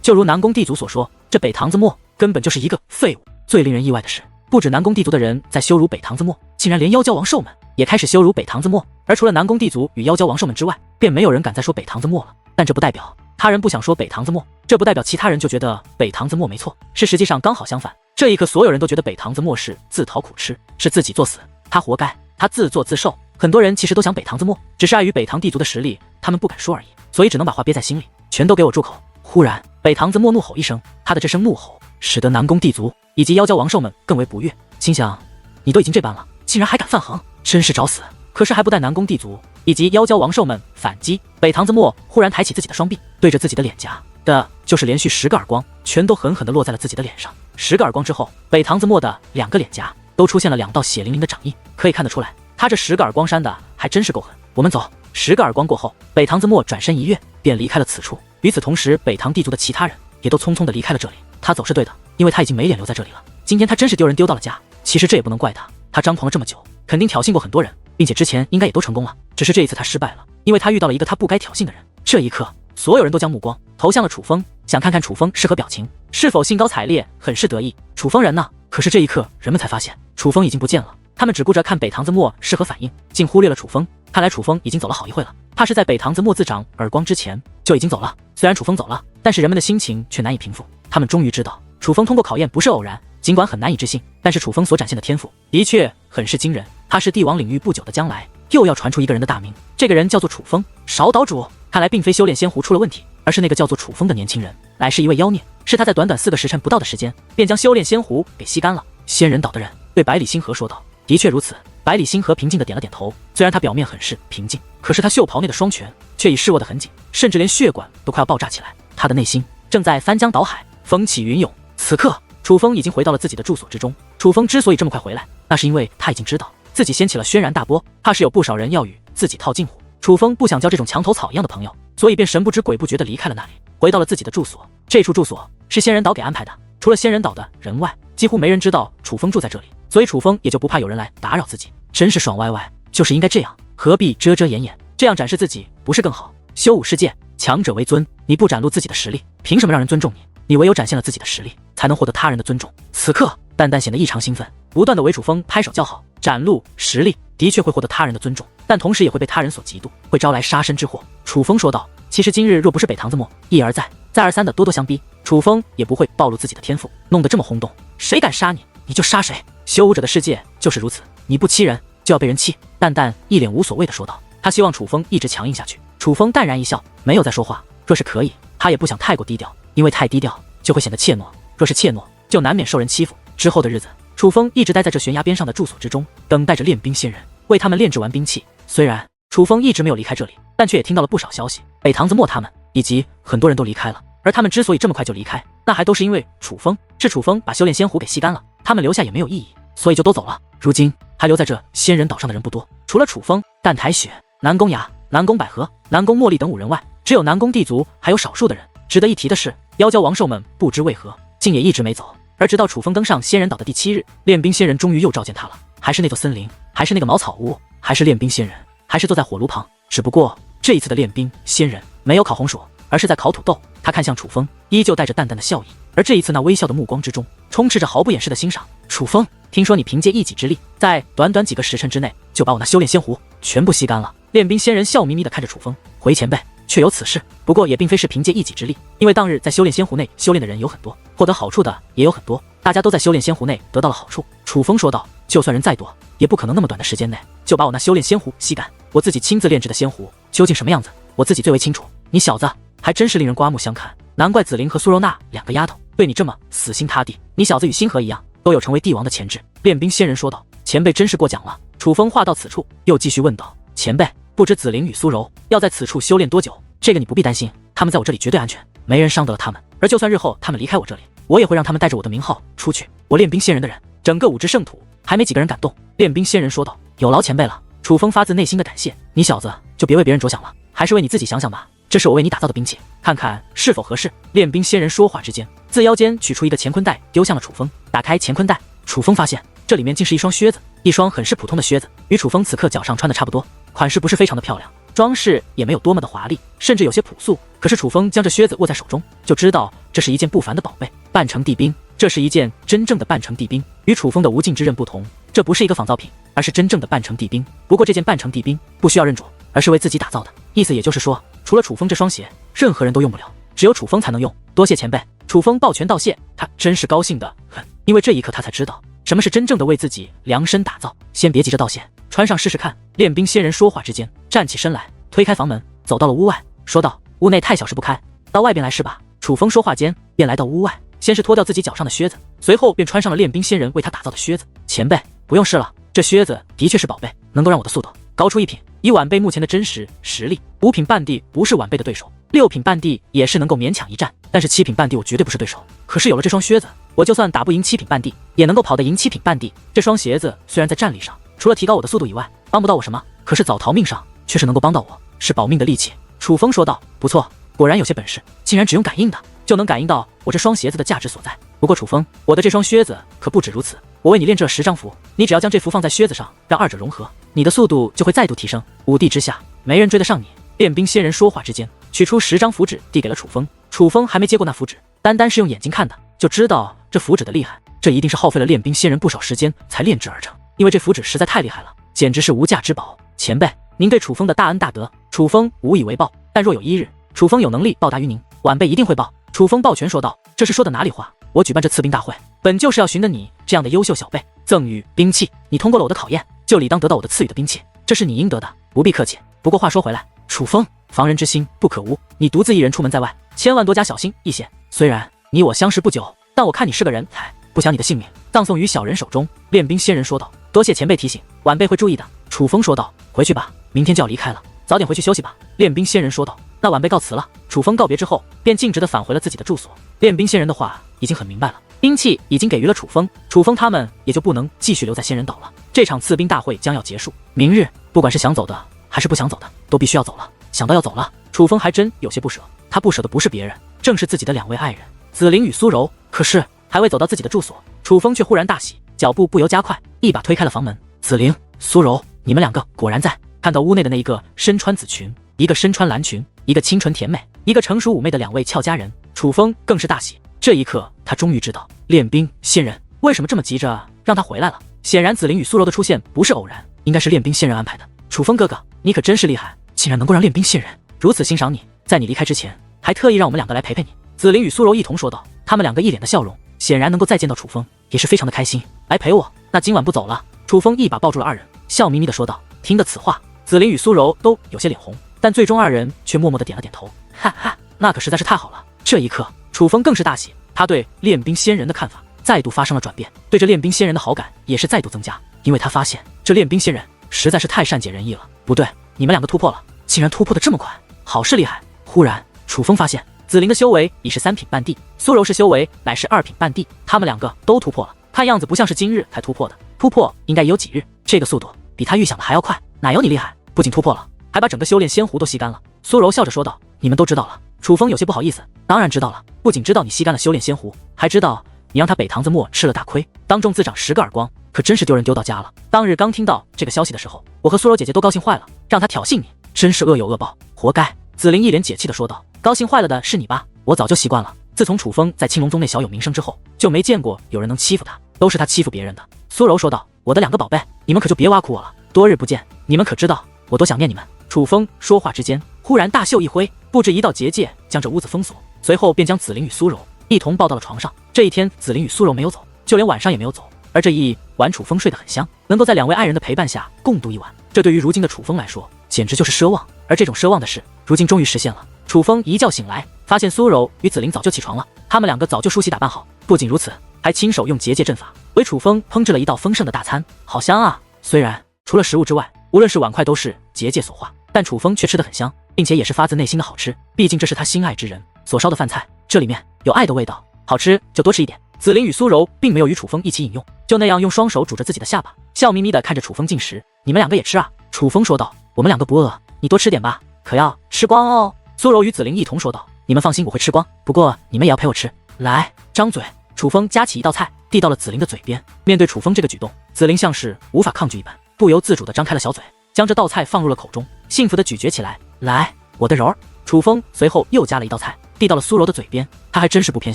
就如南宫帝族所说，这北堂子墨根本就是一个废物。最令人意外的是，不止南宫地族的人在羞辱北唐子墨，竟然连妖蛟王兽们也开始羞辱北唐子墨。而除了南宫地族与妖蛟王兽们之外，便没有人敢再说北唐子墨了。但这不代表他人不想说北唐子墨，这不代表其他人就觉得北唐子墨没错，是实际上刚好相反。这一刻，所有人都觉得北唐子墨是自讨苦吃，是自己作死，他活该，他自作自受。很多人其实都想北唐子墨，只是碍于北唐地族的实力，他们不敢说而已，所以只能把话憋在心里，全都给我住口。忽然，北唐子墨怒吼一声，他的这声怒吼使得南宫地族以及妖蛟王兽们更为不悦，心想：你都已经这般了，竟然还敢犯横，真是找死！可是还不待南宫地族以及妖蛟王兽们反击，北唐子墨忽然抬起自己的双臂，对着自己的脸颊的就是连续10个耳光，全都狠狠地落在了自己的脸上。10个耳光之后，北唐子墨的2个脸颊都出现了2道血淋淋的掌印，可以看得出来，他这10个耳光扇的还真是够狠。我们走。10个耳光过后，北唐子墨转身一跃，便离开了此处。与此同时，北唐地族的其他人也都匆匆地离开了这里。他走是对的，因为他已经没脸留在这里了。今天他真是丢人丢到了家。其实这也不能怪他，他张狂了这么久，肯定挑衅过很多人，并且之前应该也都成功了，只是这一次他失败了，因为他遇到了一个他不该挑衅的人。这一刻，所有人都将目光投向了楚风，想看看楚风是何表情，是否兴高采烈，很是得意。楚风人呢？可是这一刻，人们才发现楚风已经不见了。他们只顾着看北唐子墨是何反应，竟忽略了楚风。看来楚风已经走了好一会了，怕是在北唐子墨自掌耳光之前就已经走了。虽然楚风走了，但是人们的心情却难以平复。他们终于知道楚风通过考验不是偶然，尽管很难以置信，但是楚风所展现的天赋的确很是惊人。他是帝王领域不久的将来又要传出一个人的大名，这个人叫做楚风。少岛主看来并非修炼仙湖出了问题，而是那个叫做楚风的年轻人乃是一位妖孽，是他在短短4个时辰不到的时间便将修炼仙湖给吸干了。仙人岛的人对百里星河说道：的确如此。百里星河平静地点了点头，虽然他表面很是平静，可是他袖袍内的双拳却已是握得很紧，甚至连血管都快要爆炸起来。他的内心正在翻江倒海，风起云涌。此刻，楚风已经回到了自己的住所之中。楚风之所以这么快回来，那是因为他已经知道自己掀起了轩然大波，怕是有不少人要与自己套近乎。楚风不想交这种墙头草一样的朋友，所以便神不知鬼不觉地离开了那里，回到了自己的住所。这处住所是仙人岛给安排的，除了仙人岛的人外，几乎没人知道楚风住在这里，所以楚风也就不怕有人来打扰自己。真是爽歪歪，就是应该这样，何必遮遮掩掩？这样展示自己不是更好？修武世界，强者为尊，你不展露自己的实力，凭什么让人尊重你？你唯有展现了自己的实力，才能获得他人的尊重。此刻，蛋蛋显得异常兴奋，不断的为楚风拍手叫好。展露实力的确会获得他人的尊重，但同时也会被他人所嫉妒，会招来杀身之祸。楚风说道：其实今日若不是北唐子墨一而再再而三的多多相逼，楚风也不会暴露自己的天赋，弄得这么轰动。谁敢杀你，你就杀谁。修武者的世界就是如此，你不欺人就要被人欺。蛋蛋一脸无所谓的说道，他希望楚风一直强硬下去。楚风淡然一笑，没有再说话。若是可以，他也不想太过低调，因为太低调就会显得怯懦，若是怯懦就难免受人欺负。之后的日子，楚风一直待在这悬崖边上的住所之中，等待着练兵仙人为他们炼制完兵器。虽然楚风一直没有离开这里，但却也听到了不少消息，北唐子墨他们以及很多人都离开了。而他们之所以这么快就离开，那还都是因为楚风，是楚风把修炼仙湖给吸干了，他们留下也没有意义，所以就都走了。如今还留在这仙人岛上的人不多，除了楚风、淡台雪、南宫崖、南宫百合、南宫茉莉等5人外，只有南宫地族还有少数的人。值得一提的是，妖蛟王兽们不知为何竟也一直没走，而直到楚风登上仙人岛的第7日，练兵仙人终于又召见他了。还是那座森林，还是那个茅草屋，还是练兵仙人，还是坐在火炉旁，只不过这一次的练兵仙人没有烤红薯，而是在烤土豆。他看向楚风，依旧带着淡淡的笑意，而这一次那微笑的目光之中充斥着毫不掩饰的欣赏。楚风，听说你凭借一己之力，在短短几个时辰之内就把我那修炼仙湖全部吸干了。练兵仙人笑眯眯地看着楚风，回前辈，确有此事，不过也并非是凭借一己之力，因为当日在修炼仙湖内修炼的人有很多，获得好处的也有很多，大家都在修炼仙湖内得到了好处。楚风说道，就算人再多，也不可能那么短的时间内就把我那修炼仙湖吸干。我自己亲自炼制的仙湖究竟什么样子，我自己最为清楚。你小子还真是令人刮目相看，难怪紫菱和苏柔娜2个丫头对你这么死心塌地，你小子与星河一样，都有成为帝王的潜质。练兵仙人说道，前辈真是过奖了。楚风话到此处，又继续问道，前辈，不知紫菱与苏柔要在此处修炼多久？这个你不必担心，他们在我这里绝对安全，没人伤得了他们。而就算日后他们离开我这里，我也会让他们带着我的名号出去。我练兵仙人的人，整个五之圣土还没几个人敢动。练兵仙人说道，有劳前辈了。楚风发自内心的感谢，你小子就别为别人着想了，还是为你自己想想吧。这是我为你打造的兵器，看看是否合适。练兵仙人说话之间，自腰间取出一个乾坤袋，丢向了楚风。打开乾坤袋，楚风发现这里面竟是一双靴子，一双很是普通的靴子，与楚风此刻脚上穿的差不多，款式不是非常的漂亮，装饰也没有多么的华丽，甚至有些朴素。可是楚风将这靴子握在手中，就知道这是一件不凡的宝贝。半成地冰，这是一件真正的半成地冰。与楚风的无尽之刃不同，这不是一个仿造品，而是真正的半成地冰。不过这件半成地冰不需要认主，而是为自己打造的。意思也就是说，除了楚风这双鞋，任何人都用不了，只有楚风才能用。多谢前辈。楚风抱拳道谢，他真是高兴的很，因为这一刻他才知道什么是真正的为自己量身打造。先别急着道谢，穿上试试看。练冰仙人说话之间，站起身来，推开房门，走到了屋外，说道：“屋内太小，是不开，到外边来是吧？”楚风说话间便来到屋外，先是脱掉自己脚上的靴子，随后便穿上了练冰仙人为他打造的靴子。前辈，不用试了，这靴子的确是宝贝，能够让我的速度高出1品。以晚辈目前的真实实力，5品半地不是晚辈的对手，6品半地也是能够勉强一战，但是7品半地我绝对不是对手。可是有了这双靴子，我就算打不赢7品半地，也能够跑得赢7品半地。这双鞋子虽然在战力上除了提高我的速度以外，帮不到我什么，可是早逃命上却是能够帮到我，是保命的利器。楚风说道：“不错，果然有些本事，竟然只用感应的就能感应到我这双鞋子的价值所在。不过楚风，我的这双靴子可不止如此，我为你炼制了10张符，你只要将这符放在靴子上，让二者融合，你的速度就会再度提升。5地之下，没人追得上你。”练冰仙人说话之间，取出10张符纸递给了楚风。楚风还没接过那符纸，单单是用眼睛看的，就知道这符纸的厉害。这一定是耗费了练冰仙人不少时间才炼制而成，因为这符纸实在太厉害了，简直是无价之宝。前辈，您对楚风的大恩大德，楚风无以为报，但若有一日楚风有能力报答于您，晚辈一定会报。楚风抱拳说道：“这是说的哪里话？我举办这赐兵大会，本就是要寻得你这样的优秀小辈，赠予兵器。你通过了我的考验，就理当得到我的赐予的兵器，这是你应得的，不必客气。不过话说回来，楚风，防人之心不可无，你独自一人出门在外，千万多加小心一些。虽然你我相识不久，但我看你是个人才，不想你的性命葬送于小人手中。”练冰仙人说道：“多谢前辈提醒，晚辈会注意的。”楚风说道：“回去吧，明天就要离开了，早点回去休息吧。”练冰仙人说道：“那晚辈告辞了。”楚风告别之后，便径直地返回了自己的住所。练冰仙人的话已经很明白了，兵器已经给予了楚风，楚风他们也就不能继续留在仙人岛了。这场赐兵大会将要结束，明日不管是想走的还是不想走的，都必须要走了。想到要走了，楚风还真有些不舍。他不舍的不是别人，正是自己的2位爱人紫菱与苏柔。可是还未走到自己的住所，楚风却忽然大喜，脚步不由加快，一把推开了房门。紫菱、苏柔，你们2个果然在。看到屋内的那一个身穿紫裙，一个身穿蓝裙，一个清纯甜美，一个成熟妩媚的2位俏佳人，楚风更是大喜。这一刻，他终于知道练冰仙人为什么这么急着让他回来了。显然紫菱与苏柔的出现不是偶然，应该是练冰仙人安排的。楚风哥哥，你可真是厉害，竟然能够让练冰仙人如此欣赏你，在你离开之前，还特意让我们2个来陪陪你。紫菱与苏柔一同说道，他们2个一脸的笑容，显然能够再见到楚风，也是非常的开心。来陪我，那今晚不走了。楚风一把抱住了2人，笑眯眯的说道。听得此话，紫菱与苏柔都有些脸红，但最终2人却默默的点了点头。哈哈，那可实在是太好了。这一刻，楚风更是大喜，他对练冰仙人的看法再度发生了转变，对这练冰仙人的好感也是再度增加，因为他发现这练冰仙人实在是太善解人意了。不对，你们2个突破了，竟然突破的这么快，好是厉害。忽然，楚风发现紫菱的修为已是3品半地，苏柔是修为乃是2品半地，他们2个都突破了，看样子不像是今日才突破的，突破应该也有几日。这个速度比他预想的还要快，哪有你厉害？不仅突破了，还把整个修炼仙湖都吸干了。苏柔笑着说道：“你们都知道了。”楚风有些不好意思：“当然知道了，不仅知道你吸干了修炼仙湖，还知道你让他北堂子墨吃了大亏，当众自长10个耳光，可真是丢人丢到家了。当日刚听到这个消息的时候，我和苏柔姐姐都高兴坏了，让他挑衅你，真是恶有恶报，活该。”紫菱一脸解气的说道：“高兴坏了的是你吧？我早就习惯了。自从楚风在青龙宗内小有名声之后，就没见过有人能欺负他，都是他欺负别人的。”苏柔说道：“我的2个宝贝，你们可就别挖苦我了，多日不见，你们可知道我多想念你们。”楚风说话之间，忽然大袖一挥，布置一道结界，将这屋子封锁，随后便将紫菱与苏柔一同抱到了床上。这一天，紫菱与苏柔没有走，就连晚上也没有走，而这一晚楚风睡得很香，能够在2位爱人的陪伴下共度一晚，这对于如今的楚风来说简直就是奢望。而这种奢望的事，如今终于实现了。楚风一觉醒来，发现苏柔与紫菱早就起床了，他们2个早就梳洗打扮好，不仅如此，还亲手用结界阵法为楚风烹制了一道丰盛的大餐，好香啊！虽然除了食物之外，无论是碗筷都是结界所化，但楚风却吃得很香，并且也是发自内心的好吃，毕竟这是他心爱之人所烧的饭菜，这里面有爱的味道，好吃就多吃一点。紫菱与苏柔并没有与楚风一起饮用，就那样用双手拄着自己的下巴，笑眯眯地看着楚风进食。你们2个也吃啊？楚风说道。我们2个不饿，你多吃点吧，可要吃光哦。苏柔与紫菱一同说道。你们放心，我会吃光，不过你们也要陪我吃。来，张嘴。楚风夹起一道菜递到了紫菱的嘴边，面对楚风这个举动，紫菱像是无法抗拒一般，不由自主地张开了小嘴，将这道菜放入了口中，幸福地咀嚼起来。来，我的柔儿。楚风随后又夹了一道菜递到了苏柔的嘴边，他还真是不偏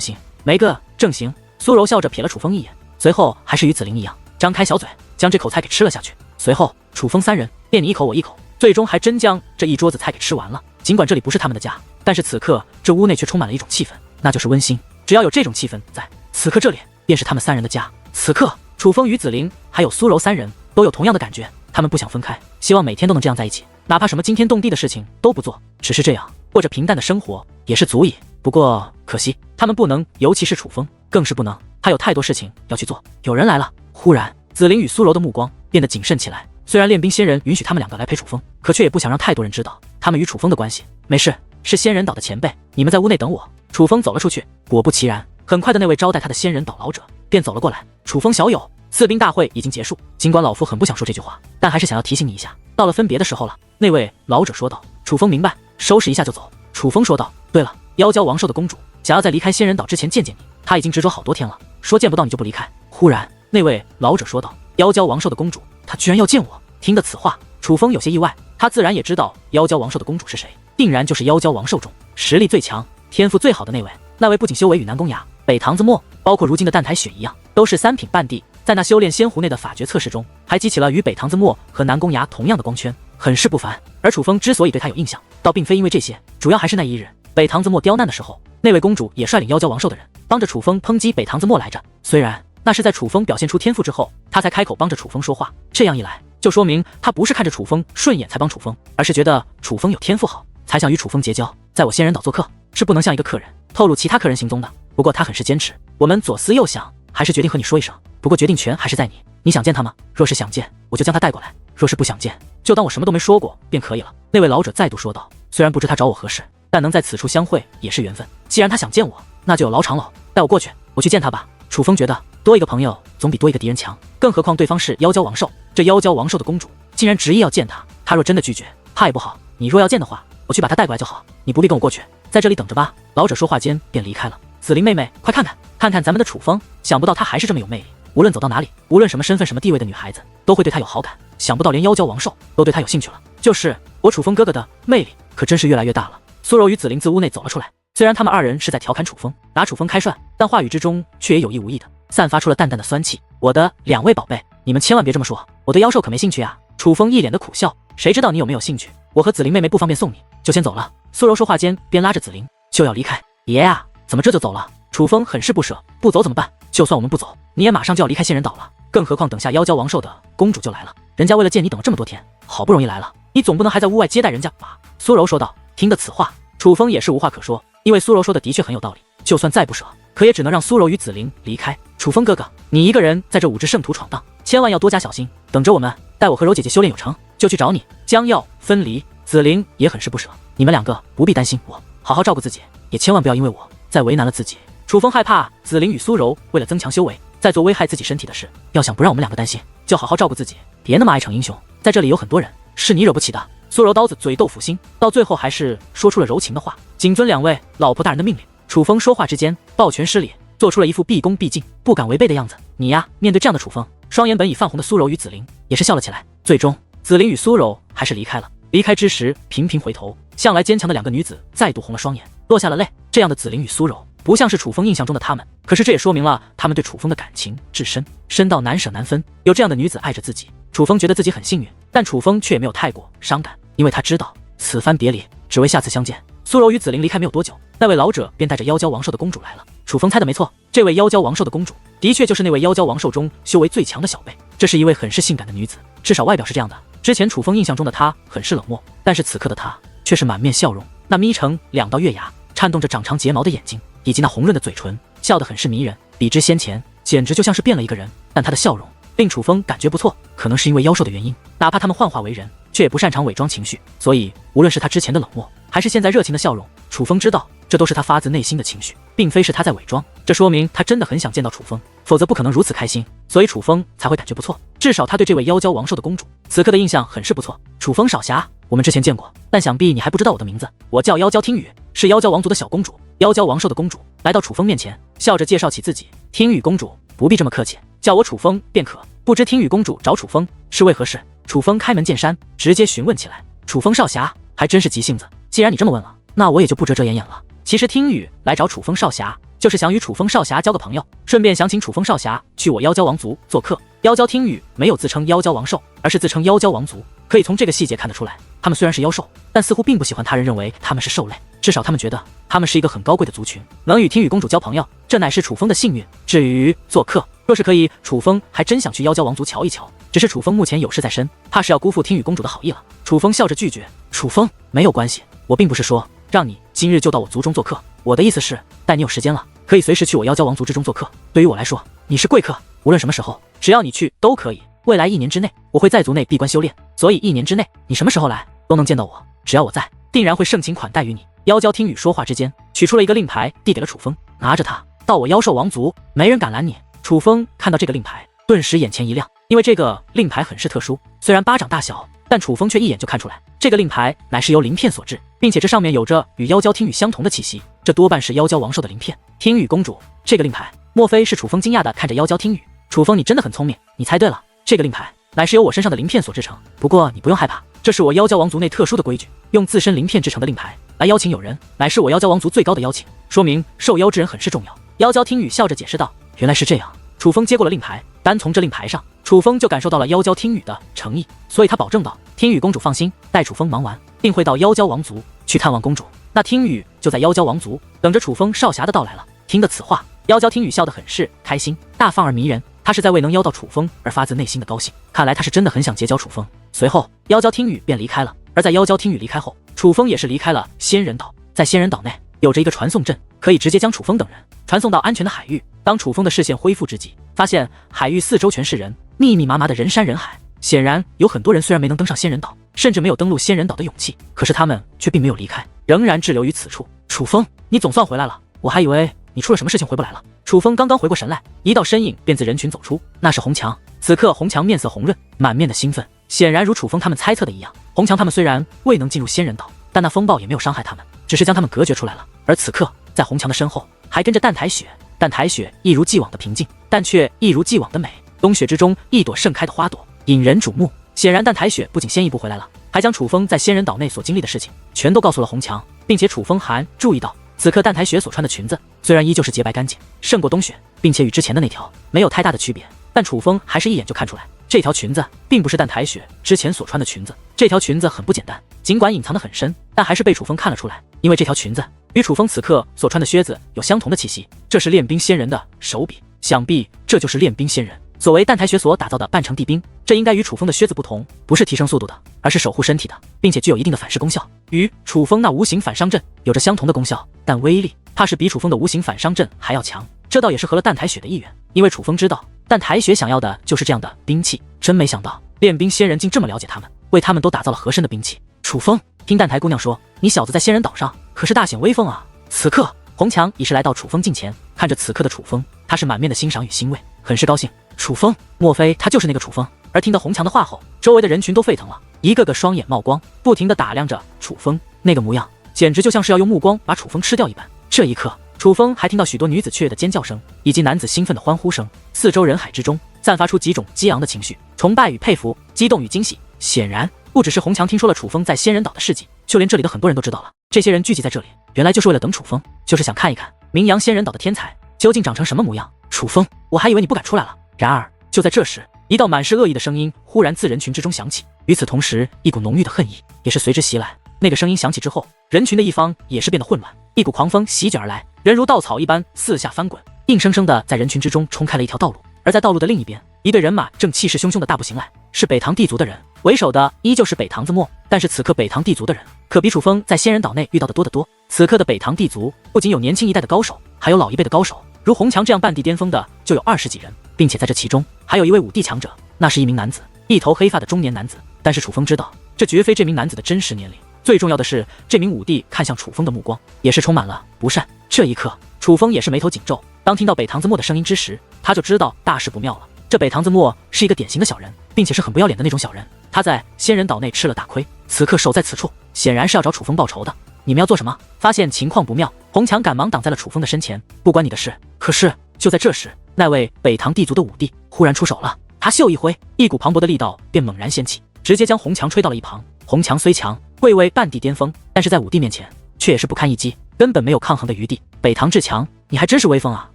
心。没个正形，苏柔笑着瞥了楚风一眼，随后还是与子玲一样，张开小嘴将这口菜给吃了下去。随后楚风三人便你一口我一口，最终还真将这一桌子菜给吃完了。尽管这里不是他们的家，但是此刻这屋内却充满了一种气氛，那就是温馨。只要有这种气氛在，此刻这里便是他们三人的家。此刻楚风与子玲还有苏柔三人都有同样的感觉，他们不想分开，希望每天都能这样在一起，哪怕什么惊天动地的事情都不做，只是这样过着平淡的生活也是足矣。不过可惜他们不能，尤其是楚风更是不能，他有太多事情要去做。有人来了。忽然子玲与苏柔的目光变得谨慎起来，虽然练兵仙人允许他们两个来陪楚风，可却也不想让太多人知道他们与楚风的关系。没事，是仙人岛的前辈，你们在屋内等我。楚风走了出去，果不其然，很快的那位招待他的仙人岛老者便走了过来。楚风小友，赐兵大会已经结束，尽管老夫很不想说这句话，但还是想要提醒你一下，到了分别的时候了。那位老者说道。楚风明白，收拾一下就走。楚风说道。对了，妖娇王兽的公主想要在离开仙人岛之前见见你，她已经执着好多天了，说见不到你就不离开。忽然那位老者说道。妖娇王兽的公主，她居然要见我。听得此话，楚风有些意外，他自然也知道妖娇王兽的公主是谁，定然就是妖娇王兽中实力最强、天赋最好的那位。那位不仅修为与南宫崖、北堂子墨，包括如今的淡台雪一样，都是三品半帝，在那修炼仙湖内的法诀测试中，还激起了与北堂子墨和南宫崖同样的光圈，很是不凡。而楚风之所以对他有印象，倒并非因为这些，主要还是那一日北堂子墨刁难的时候，那位公主也率领妖娇王兽的人帮着楚风抨击北堂子墨来着。虽然那是在楚风表现出天赋之后，他才开口帮着楚风说话，这样一来就说明他不是看着楚风顺眼才帮楚风，而是觉得楚风有天赋好，才想与楚风结交。在我仙人岛做客，是不能向一个客人透露其他客人行踪的。不过他很是坚持，我们左思右想，还是决定和你说一声。不过决定权还是在你，你想见他吗？若是想见，我就将他带过来；若是不想见，就当我什么都没说过便可以了。那位老者再度说道。虽然不知他找我何事，但能在此处相会也是缘分。既然他想见我，那就有劳长老带我过去，我去见他吧。楚风觉得多一个朋友总比多一个敌人强，更何况对方是妖娇王兽，这妖娇王兽的公主竟然执意要见他，他若真的拒绝，怕也不好。你若要见的话，我去把他带过来就好，你不必跟我过去，在这里等着吧。老者说话间便离开了。子玲妹妹，快看看，看看咱们的楚风，想不到他还是这么有魅力，无论走到哪里，无论什么身份什么地位的女孩子都会对他有好感，想不到连妖娇王兽都对他有兴趣了。就是我楚风哥哥的魅力可真是越来越大了。苏柔与子玲自屋内走了出来，虽然他们二人是在调侃楚风，拿楚风开涮，但话语之中却也有意无意的散发出了淡淡的酸气。我的两位宝贝，你们千万别这么说，我对妖兽可没兴趣啊。楚风一脸的苦笑，谁知道你有没有兴趣？我和子玲妹妹不方便送你，就先走了。苏柔说话间便拉着子玲就要离开。爷啊，怎么这就走了？楚风很是不舍，不走怎么办？就算我们不走，你也马上就要离开仙人岛了，更何况等下妖娇王兽的公主就来了，人家为了见你等了这么多天，好不容易来了，你总不能还在屋外接待人家吧？苏柔说道。听得此话，楚风也是无话可说，因为苏柔说的的确很有道理，就算再不舍，可也只能让苏柔与子玲离开。楚风哥哥，你一个人在这五之圣土闯荡，千万要多加小心，等着我们，待我和柔姐姐修炼有成，就去找你。将要分离，子玲也很是不舍，你们两个不必担心，我好好照顾自己，也千万不要因为我再为难了自己。楚风害怕子玲与苏柔为了增强修为，再做危害自己身体的事，要想不让我们两个担心，就好好照顾自己，别那么爱逞英雄。在这里有很多人是你惹不起的。苏柔刀子嘴豆腐心，到最后还是说出了柔情的话，谨遵两位老婆大人的命令。楚风说话之间抱拳施礼，做出了一副毕恭毕敬不敢违背的样子。你呀，面对这样的楚风，双眼本已泛红的苏柔与子玲也是笑了起来。最终子玲与苏柔还是离开了，离开之时频频回头，向来坚强的两个女子再度红了双眼，落下了泪。这样的子玲与苏柔不像是楚风印象中的他们，可是这也说明了他们对楚风的感情至深，深到难舍难分。有这样的女子爱着自己，楚风觉得自己很幸运，但楚风却也没有太过伤感，因为他知道此番别离只为下次相见。苏柔与子玲离开没有多久，那位老者便带着妖娇王兽的公主来了。楚风猜的没错，这位妖娇王兽的公主的确就是那位妖娇王兽中修为最强的小辈，这是一位很是性感的女子，至少外表是这样的。之前楚风印象中的她很是冷漠，但是此刻的她却是满面笑容，那眯成两道月牙，颤动着长长睫毛的眼睛，以及那红润的嘴唇，笑得很是迷人，比之先前简直就像是变了一个人。但她的笑容令楚风感觉不错，可能是因为妖兽的原因，哪怕他们幻化为人，却也不擅长伪装情绪，所以无论是他之前的冷漠，还是现在热情的笑容，楚风知道这都是他发自内心的情绪，并非是他在伪装。这说明他真的很想见到楚风，否则不可能如此开心，所以楚风才会感觉不错。至少他对这位妖娇王兽的公主此刻的印象很是不错。楚风少侠，我们之前见过，但想必你还不知道我的名字，我叫妖娇听雨，是妖娇王族的小公主。妖娇王兽的公主来到楚风面前，笑着介绍起自己。听雨公主，不必这么客气，叫我楚风便可。不知听雨公主找楚风是为何事？楚风开门见山，直接询问起来。楚风少侠还真是急性子，既然你这么问了，那我也就不遮遮掩掩了。其实听雨来找楚风少侠就是想与楚风少侠交个朋友，顺便想请楚风少侠去我妖娇王族做客。妖娇听雨没有自称妖娇王兽，而是自称妖娇王族。可以从这个细节看得出来，他们虽然是妖兽，但似乎并不喜欢他人认为他们是兽类，至少他们觉得他们是一个很高贵的族群，能与听雨公主交朋友，这乃是楚风的幸运。至于做客，若是可以，楚风还真想去妖娇王族瞧一瞧，只是楚风目前有事在身，怕是要辜负听雨公主的好意了。楚风笑着拒绝，楚风，没有关系，我并不是说让你今日就到我族中做客，我的意思是待你有时间了，可以随时去我妖娇王族之中做客。对于我来说，你是贵客，无论什么时候，只要你去都可以。未来1年之内，我会在族内闭关修炼，所以1年之内，你什么时候来都能见到我。只要我在，定然会盛情款待于你。妖娇听雨说话之间，取出了一个令牌，递给了楚风，拿着它到我妖兽王族，没人敢拦你。楚风看到这个令牌，顿时眼前一亮，因为这个令牌很是特殊，虽然巴掌大小，但楚风却一眼就看出来，这个令牌乃是由鳞片所制，并且这上面有着与妖娇听雨相同的气息，这多半是妖娇王兽的鳞片。听雨公主，这个令牌，莫非是？楚风惊讶地看着妖娇听雨。楚风，你真的很聪明，你猜对了，这个令牌乃是由我身上的鳞片所制成。不过你不用害怕，这是我妖娇王族内特殊的规矩，用自身鳞片制成的令牌来邀请友人，乃是我妖娇王族最高的邀请，说明受邀之人很是重要。妖娇听雨笑着解释道：“原来是这样。”楚风接过了令牌，单从这令牌上，楚风就感受到了妖娇听雨的诚意，所以他保证道：“听雨公主放心，待楚风忙完，定会到妖娇王族去探望公主。”那听雨就在妖娇王族等着楚风少侠的到来了。听得此话，妖娇听雨笑得很是开心，大方而迷人。他是在为能邀到楚风而发自内心的高兴，看来他是真的很想结交楚风。随后，妖娇听雨便离开了。而在妖娇听雨离开后，楚风也是离开了仙人岛。在仙人岛内，有着一个传送阵，可以直接将楚风等人传送到安全的海域。当楚风的视线恢复之际，发现海域四周全是人，密密麻麻的人山人海。显然有很多人虽然没能登上仙人岛，甚至没有登陆仙人岛的勇气，可是他们却并没有离开，仍然滞留于此处。楚风，你总算回来了，我还以为你出了什么事情回不来了。楚风刚刚回过神来，一道身影便自人群走出，那是红强。此刻红强面色红润，满面的兴奋，显然如楚风他们猜测的一样，红强他们虽然未能进入仙人岛，但那风暴也没有伤害他们，只是将他们隔绝出来了。而此刻在红强的身后还跟着淡台雪，淡台雪一如既往的平静，但却一如既往的美。冬雪之中一朵盛开的花朵引人瞩目，显然淡台雪不仅先一步回来了，还将楚风在仙人岛内所经历的事情全都告诉了红强，并且楚风还注意到此刻淡台雪所穿的裙子虽然依旧是洁白干净，胜过冬雪，并且与之前的那条没有太大的区别，但楚风还是一眼就看出来，这条裙子并不是淡台雪之前所穿的裙子。这条裙子很不简单，尽管隐藏得很深，但还是被楚风看了出来，因为这条裙子与楚风此刻所穿的靴子有相同的气息，这是练兵仙人的手笔，想必这就是练兵仙人所谓淡台雪所打造的半成地兵。这应该与楚风的靴子不同，不是提升速度的，而是守护身体的，并且具有一定的反噬功效，与楚风那无形反伤阵有着相同的功效，但威力怕是比楚风的无形反伤阵还要强。这倒也是合了淡台雪的意愿，因为楚风知道淡台雪想要的就是这样的兵器。真没想到练兵仙人竟这么了解他们，为他们都打造了合身的兵器。楚风，听淡台姑娘说，你小子在仙人岛上可是大显威风啊。此刻红强已是来到楚风近前，看着此刻的楚风，他是满面的欣赏与欣慰，很是高兴。楚风，莫非他就是那个楚风？而听到红强的话后，周围的人群都沸腾了，一个个双眼冒光，不停地打量着楚风，那个模样简直就像是要用目光把楚风吃掉一般。这一刻，楚风还听到许多女子雀跃的尖叫声，以及男子兴奋的欢呼声，四周人海之中散发出几种激昂的情绪，崇拜与佩服，激动与惊喜。显然不只是红强听说了楚风在仙人岛的事迹，就连这里的很多人都知道了。这些人聚集在这里，原来就是为了等楚风，就是想看一看名扬仙人岛的天才究竟长成什么模样。楚风，我还以为你不敢出来了。然而就在这时，一道满是恶意的声音忽然自人群之中响起，与此同时，一股浓郁的恨意也是随之袭来。那个声音响起之后，人群的一方也是变得混乱，一股狂风席卷而来，人如稻草一般四下翻滚，硬生生的在人群之中冲开了一条道路。而在道路的另一边，一队人马正气势汹汹的大步行来，是北唐地族的人，为首的依旧是北唐子墨。但是此刻北唐地族的人可比楚风在仙人岛内遇到的多得多。此刻的北唐地族不仅有年轻一代的高手，还有老一辈的高手，如红强这样半地巅峰的就有20几人，并且在这其中还有一位武帝强者，那是一名男子，一头黑发的中年男子。但是楚风知道，这绝非这名男子的真实年龄，最重要的是这名武帝看向楚风的目光也是充满了不善。这一刻楚风也是眉头紧皱，当听到北唐子墨的声音之时，他就知道大事不妙了。这北唐子墨是一个典型的小人，并且是很不要脸的那种小人，他在仙人岛内吃了大亏，此刻守在此处，显然是要找楚风报仇的。你们要做什么？发现情况不妙，红强赶忙挡在了楚风的身前，不关你的事。可是就在这时，那位北唐地族的武帝忽然出手了，他袖一挥，一股磅礴的力道便猛然掀起，直接将红强吹到了一旁。红强虽强，贵为半地巅峰，但是在武帝面前却也是不堪一击，根本没有抗衡的余地。北唐至强你还真是威风啊！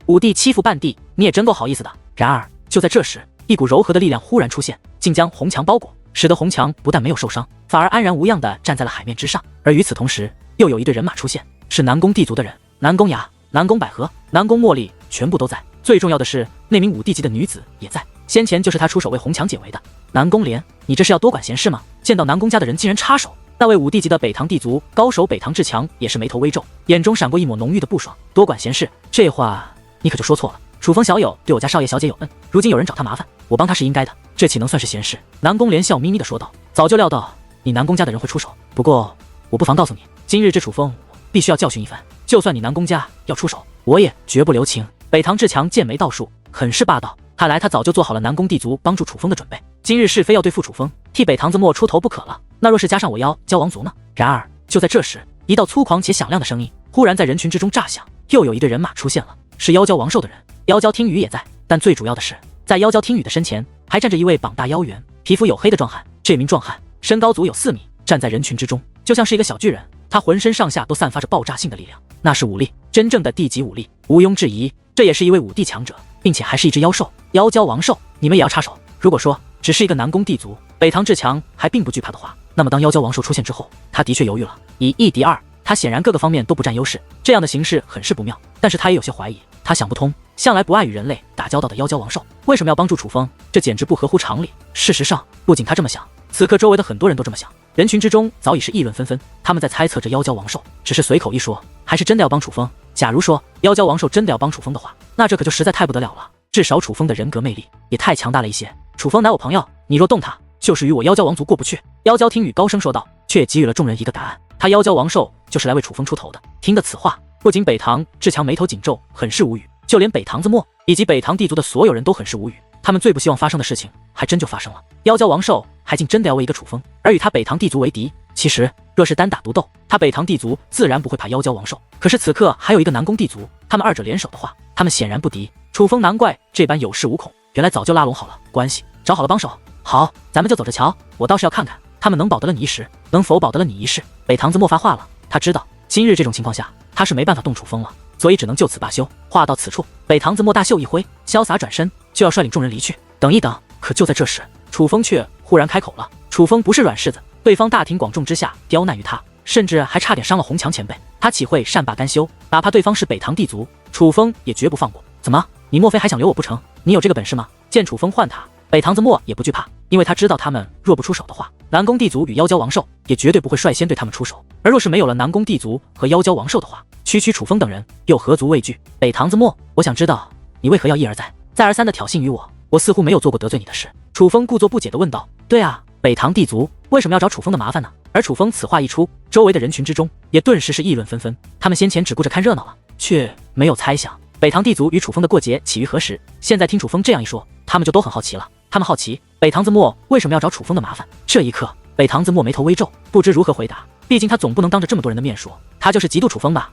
武帝欺负半帝，你也真够好意思的。然而就在这时，一股柔和的力量忽然出现，竟将红墙包裹，使得红墙不但没有受伤，反而安然无恙地站在了海面之上。而与此同时，又有一队人马出现，是南宫地族的人，南宫雅、南宫百合、南宫茉莉全部都在。最重要的是，那名武帝级的女子也在，先前就是他出手为红墙解围的。南宫莲，你这是要多管闲事吗？见到南宫家的人竟然插手！那位武帝级的北唐地族高手北唐志强也是眉头微皱，眼中闪过一抹浓郁的不爽。多管闲事，这话你可就说错了。楚风小友对我家少爷小姐有恩，如今有人找他麻烦，我帮他是应该的，这岂能算是闲事？南宫莲笑眯眯地说道：“早就料到你南宫家的人会出手，不过我不妨告诉你，今日这楚风我必须要教训一番。就算你南宫家要出手，我也绝不留情。”北唐志强剑眉倒竖，很是霸道。看来他早就做好了南宫地族帮助楚风的准备，今日是非要对付楚风，替北唐子墨出头不可了。那若是加上我妖蛟王族呢？然而就在这时，一道粗犷且响亮的声音忽然在人群之中炸响，又有一队人马出现了，是妖蛟王兽的人。妖蛟听雨也在，但最主要的是，在妖蛟听雨的身前还站着一位膀大腰圆、皮肤黝黑的壮汉。这名壮汉身高足有4米，站在人群之中，就像是一个小巨人。他浑身上下都散发着爆炸性的力量，那是武力，真正的地级武力，毋庸置疑。这也是一位武帝强者，并且还是一只妖兽，妖蛟王兽。你们也要插手？如果说只是一个南宫地族，北唐志强还并不惧怕的话，那么当妖蛟王兽出现之后，他的确犹豫了。以1敌2，他显然各个方面都不占优势，这样的形势很是不妙。但是他也有些怀疑，他想不通，向来不爱与人类打交道的妖蛟王兽，为什么要帮助楚风？这简直不合乎常理。事实上，不仅他这么想，此刻周围的很多人都这么想。人群之中早已是议论纷纷，他们在猜测着妖蛟王兽只是随口一说，还是真的要帮楚风。假如说妖蛟王兽真的要帮楚风的话，那这可就实在太不得了了。至少楚风的人格魅力也太强大了一些。楚风乃我朋友，你若动他，就是与我妖蛟王族过不去。妖蛟听雨高声说道，却也给予了众人一个答案，他妖蛟王兽就是来为楚风出头的。听得此话，不仅北唐志强眉头紧皱，很是无语，就连北唐子墨以及北唐地族的所有人都很是无语。他们最不希望发生的事情还真就发生了，妖蛟王兽还竟真的要为一个楚风而与他北唐地族为敌。其实若是单打独斗，他北唐地族自然不会怕妖蛟王兽，可是此刻还有一个南宫地族，他们二者联手的话，他们显然不敌。楚风难怪这般有恃无恐，原来早就拉拢好了关系，找好了帮手。好，咱们就走着瞧，我倒是要看看他们能保得了你一时，能否保得了你一世。北唐子墨发话了，他知道今日这种情况下他是没办法动楚风了，所以只能就此罢休。话到此处，北唐子墨大袖一挥，潇洒转身就要率领众人离去。等一等，可就在这时，楚风却忽然开口了。楚风不是软柿子，对方大庭广众之下刁难于他，甚至还差点伤了红墙前辈，他岂会善罢甘休？哪怕对方是北唐地族，楚风也绝不放过。怎么，你莫非还想留我不成？你有这个本事吗？见楚风唤他，北唐子墨也不惧怕，因为他知道他们若不出手的话，南宫地族与妖蛟王兽也绝对不会率先对他们出手。而若是没有了南宫地族和妖蛟王兽的话，区楚风等人又何足畏惧？北唐子墨，我想知道你为何要一而再、再而三的挑衅于我？我似乎没有做过得罪你的事。楚风故作不解地问道。对啊，北唐地族为什么要找楚风的麻烦呢？而楚风此话一出，周围的人群之中也顿时是议论纷纷。他们先前只顾着看热闹了，却没有猜想北唐地族与楚风的过节起于何时。现在听楚风这样一说，他们就都很好奇了。他们好奇北唐子墨为什么要找楚风的麻烦。这一刻，北唐子墨眉头微皱，不知如何回答。毕竟他总不能当着这么多人的面说他就是嫉妒楚风吧。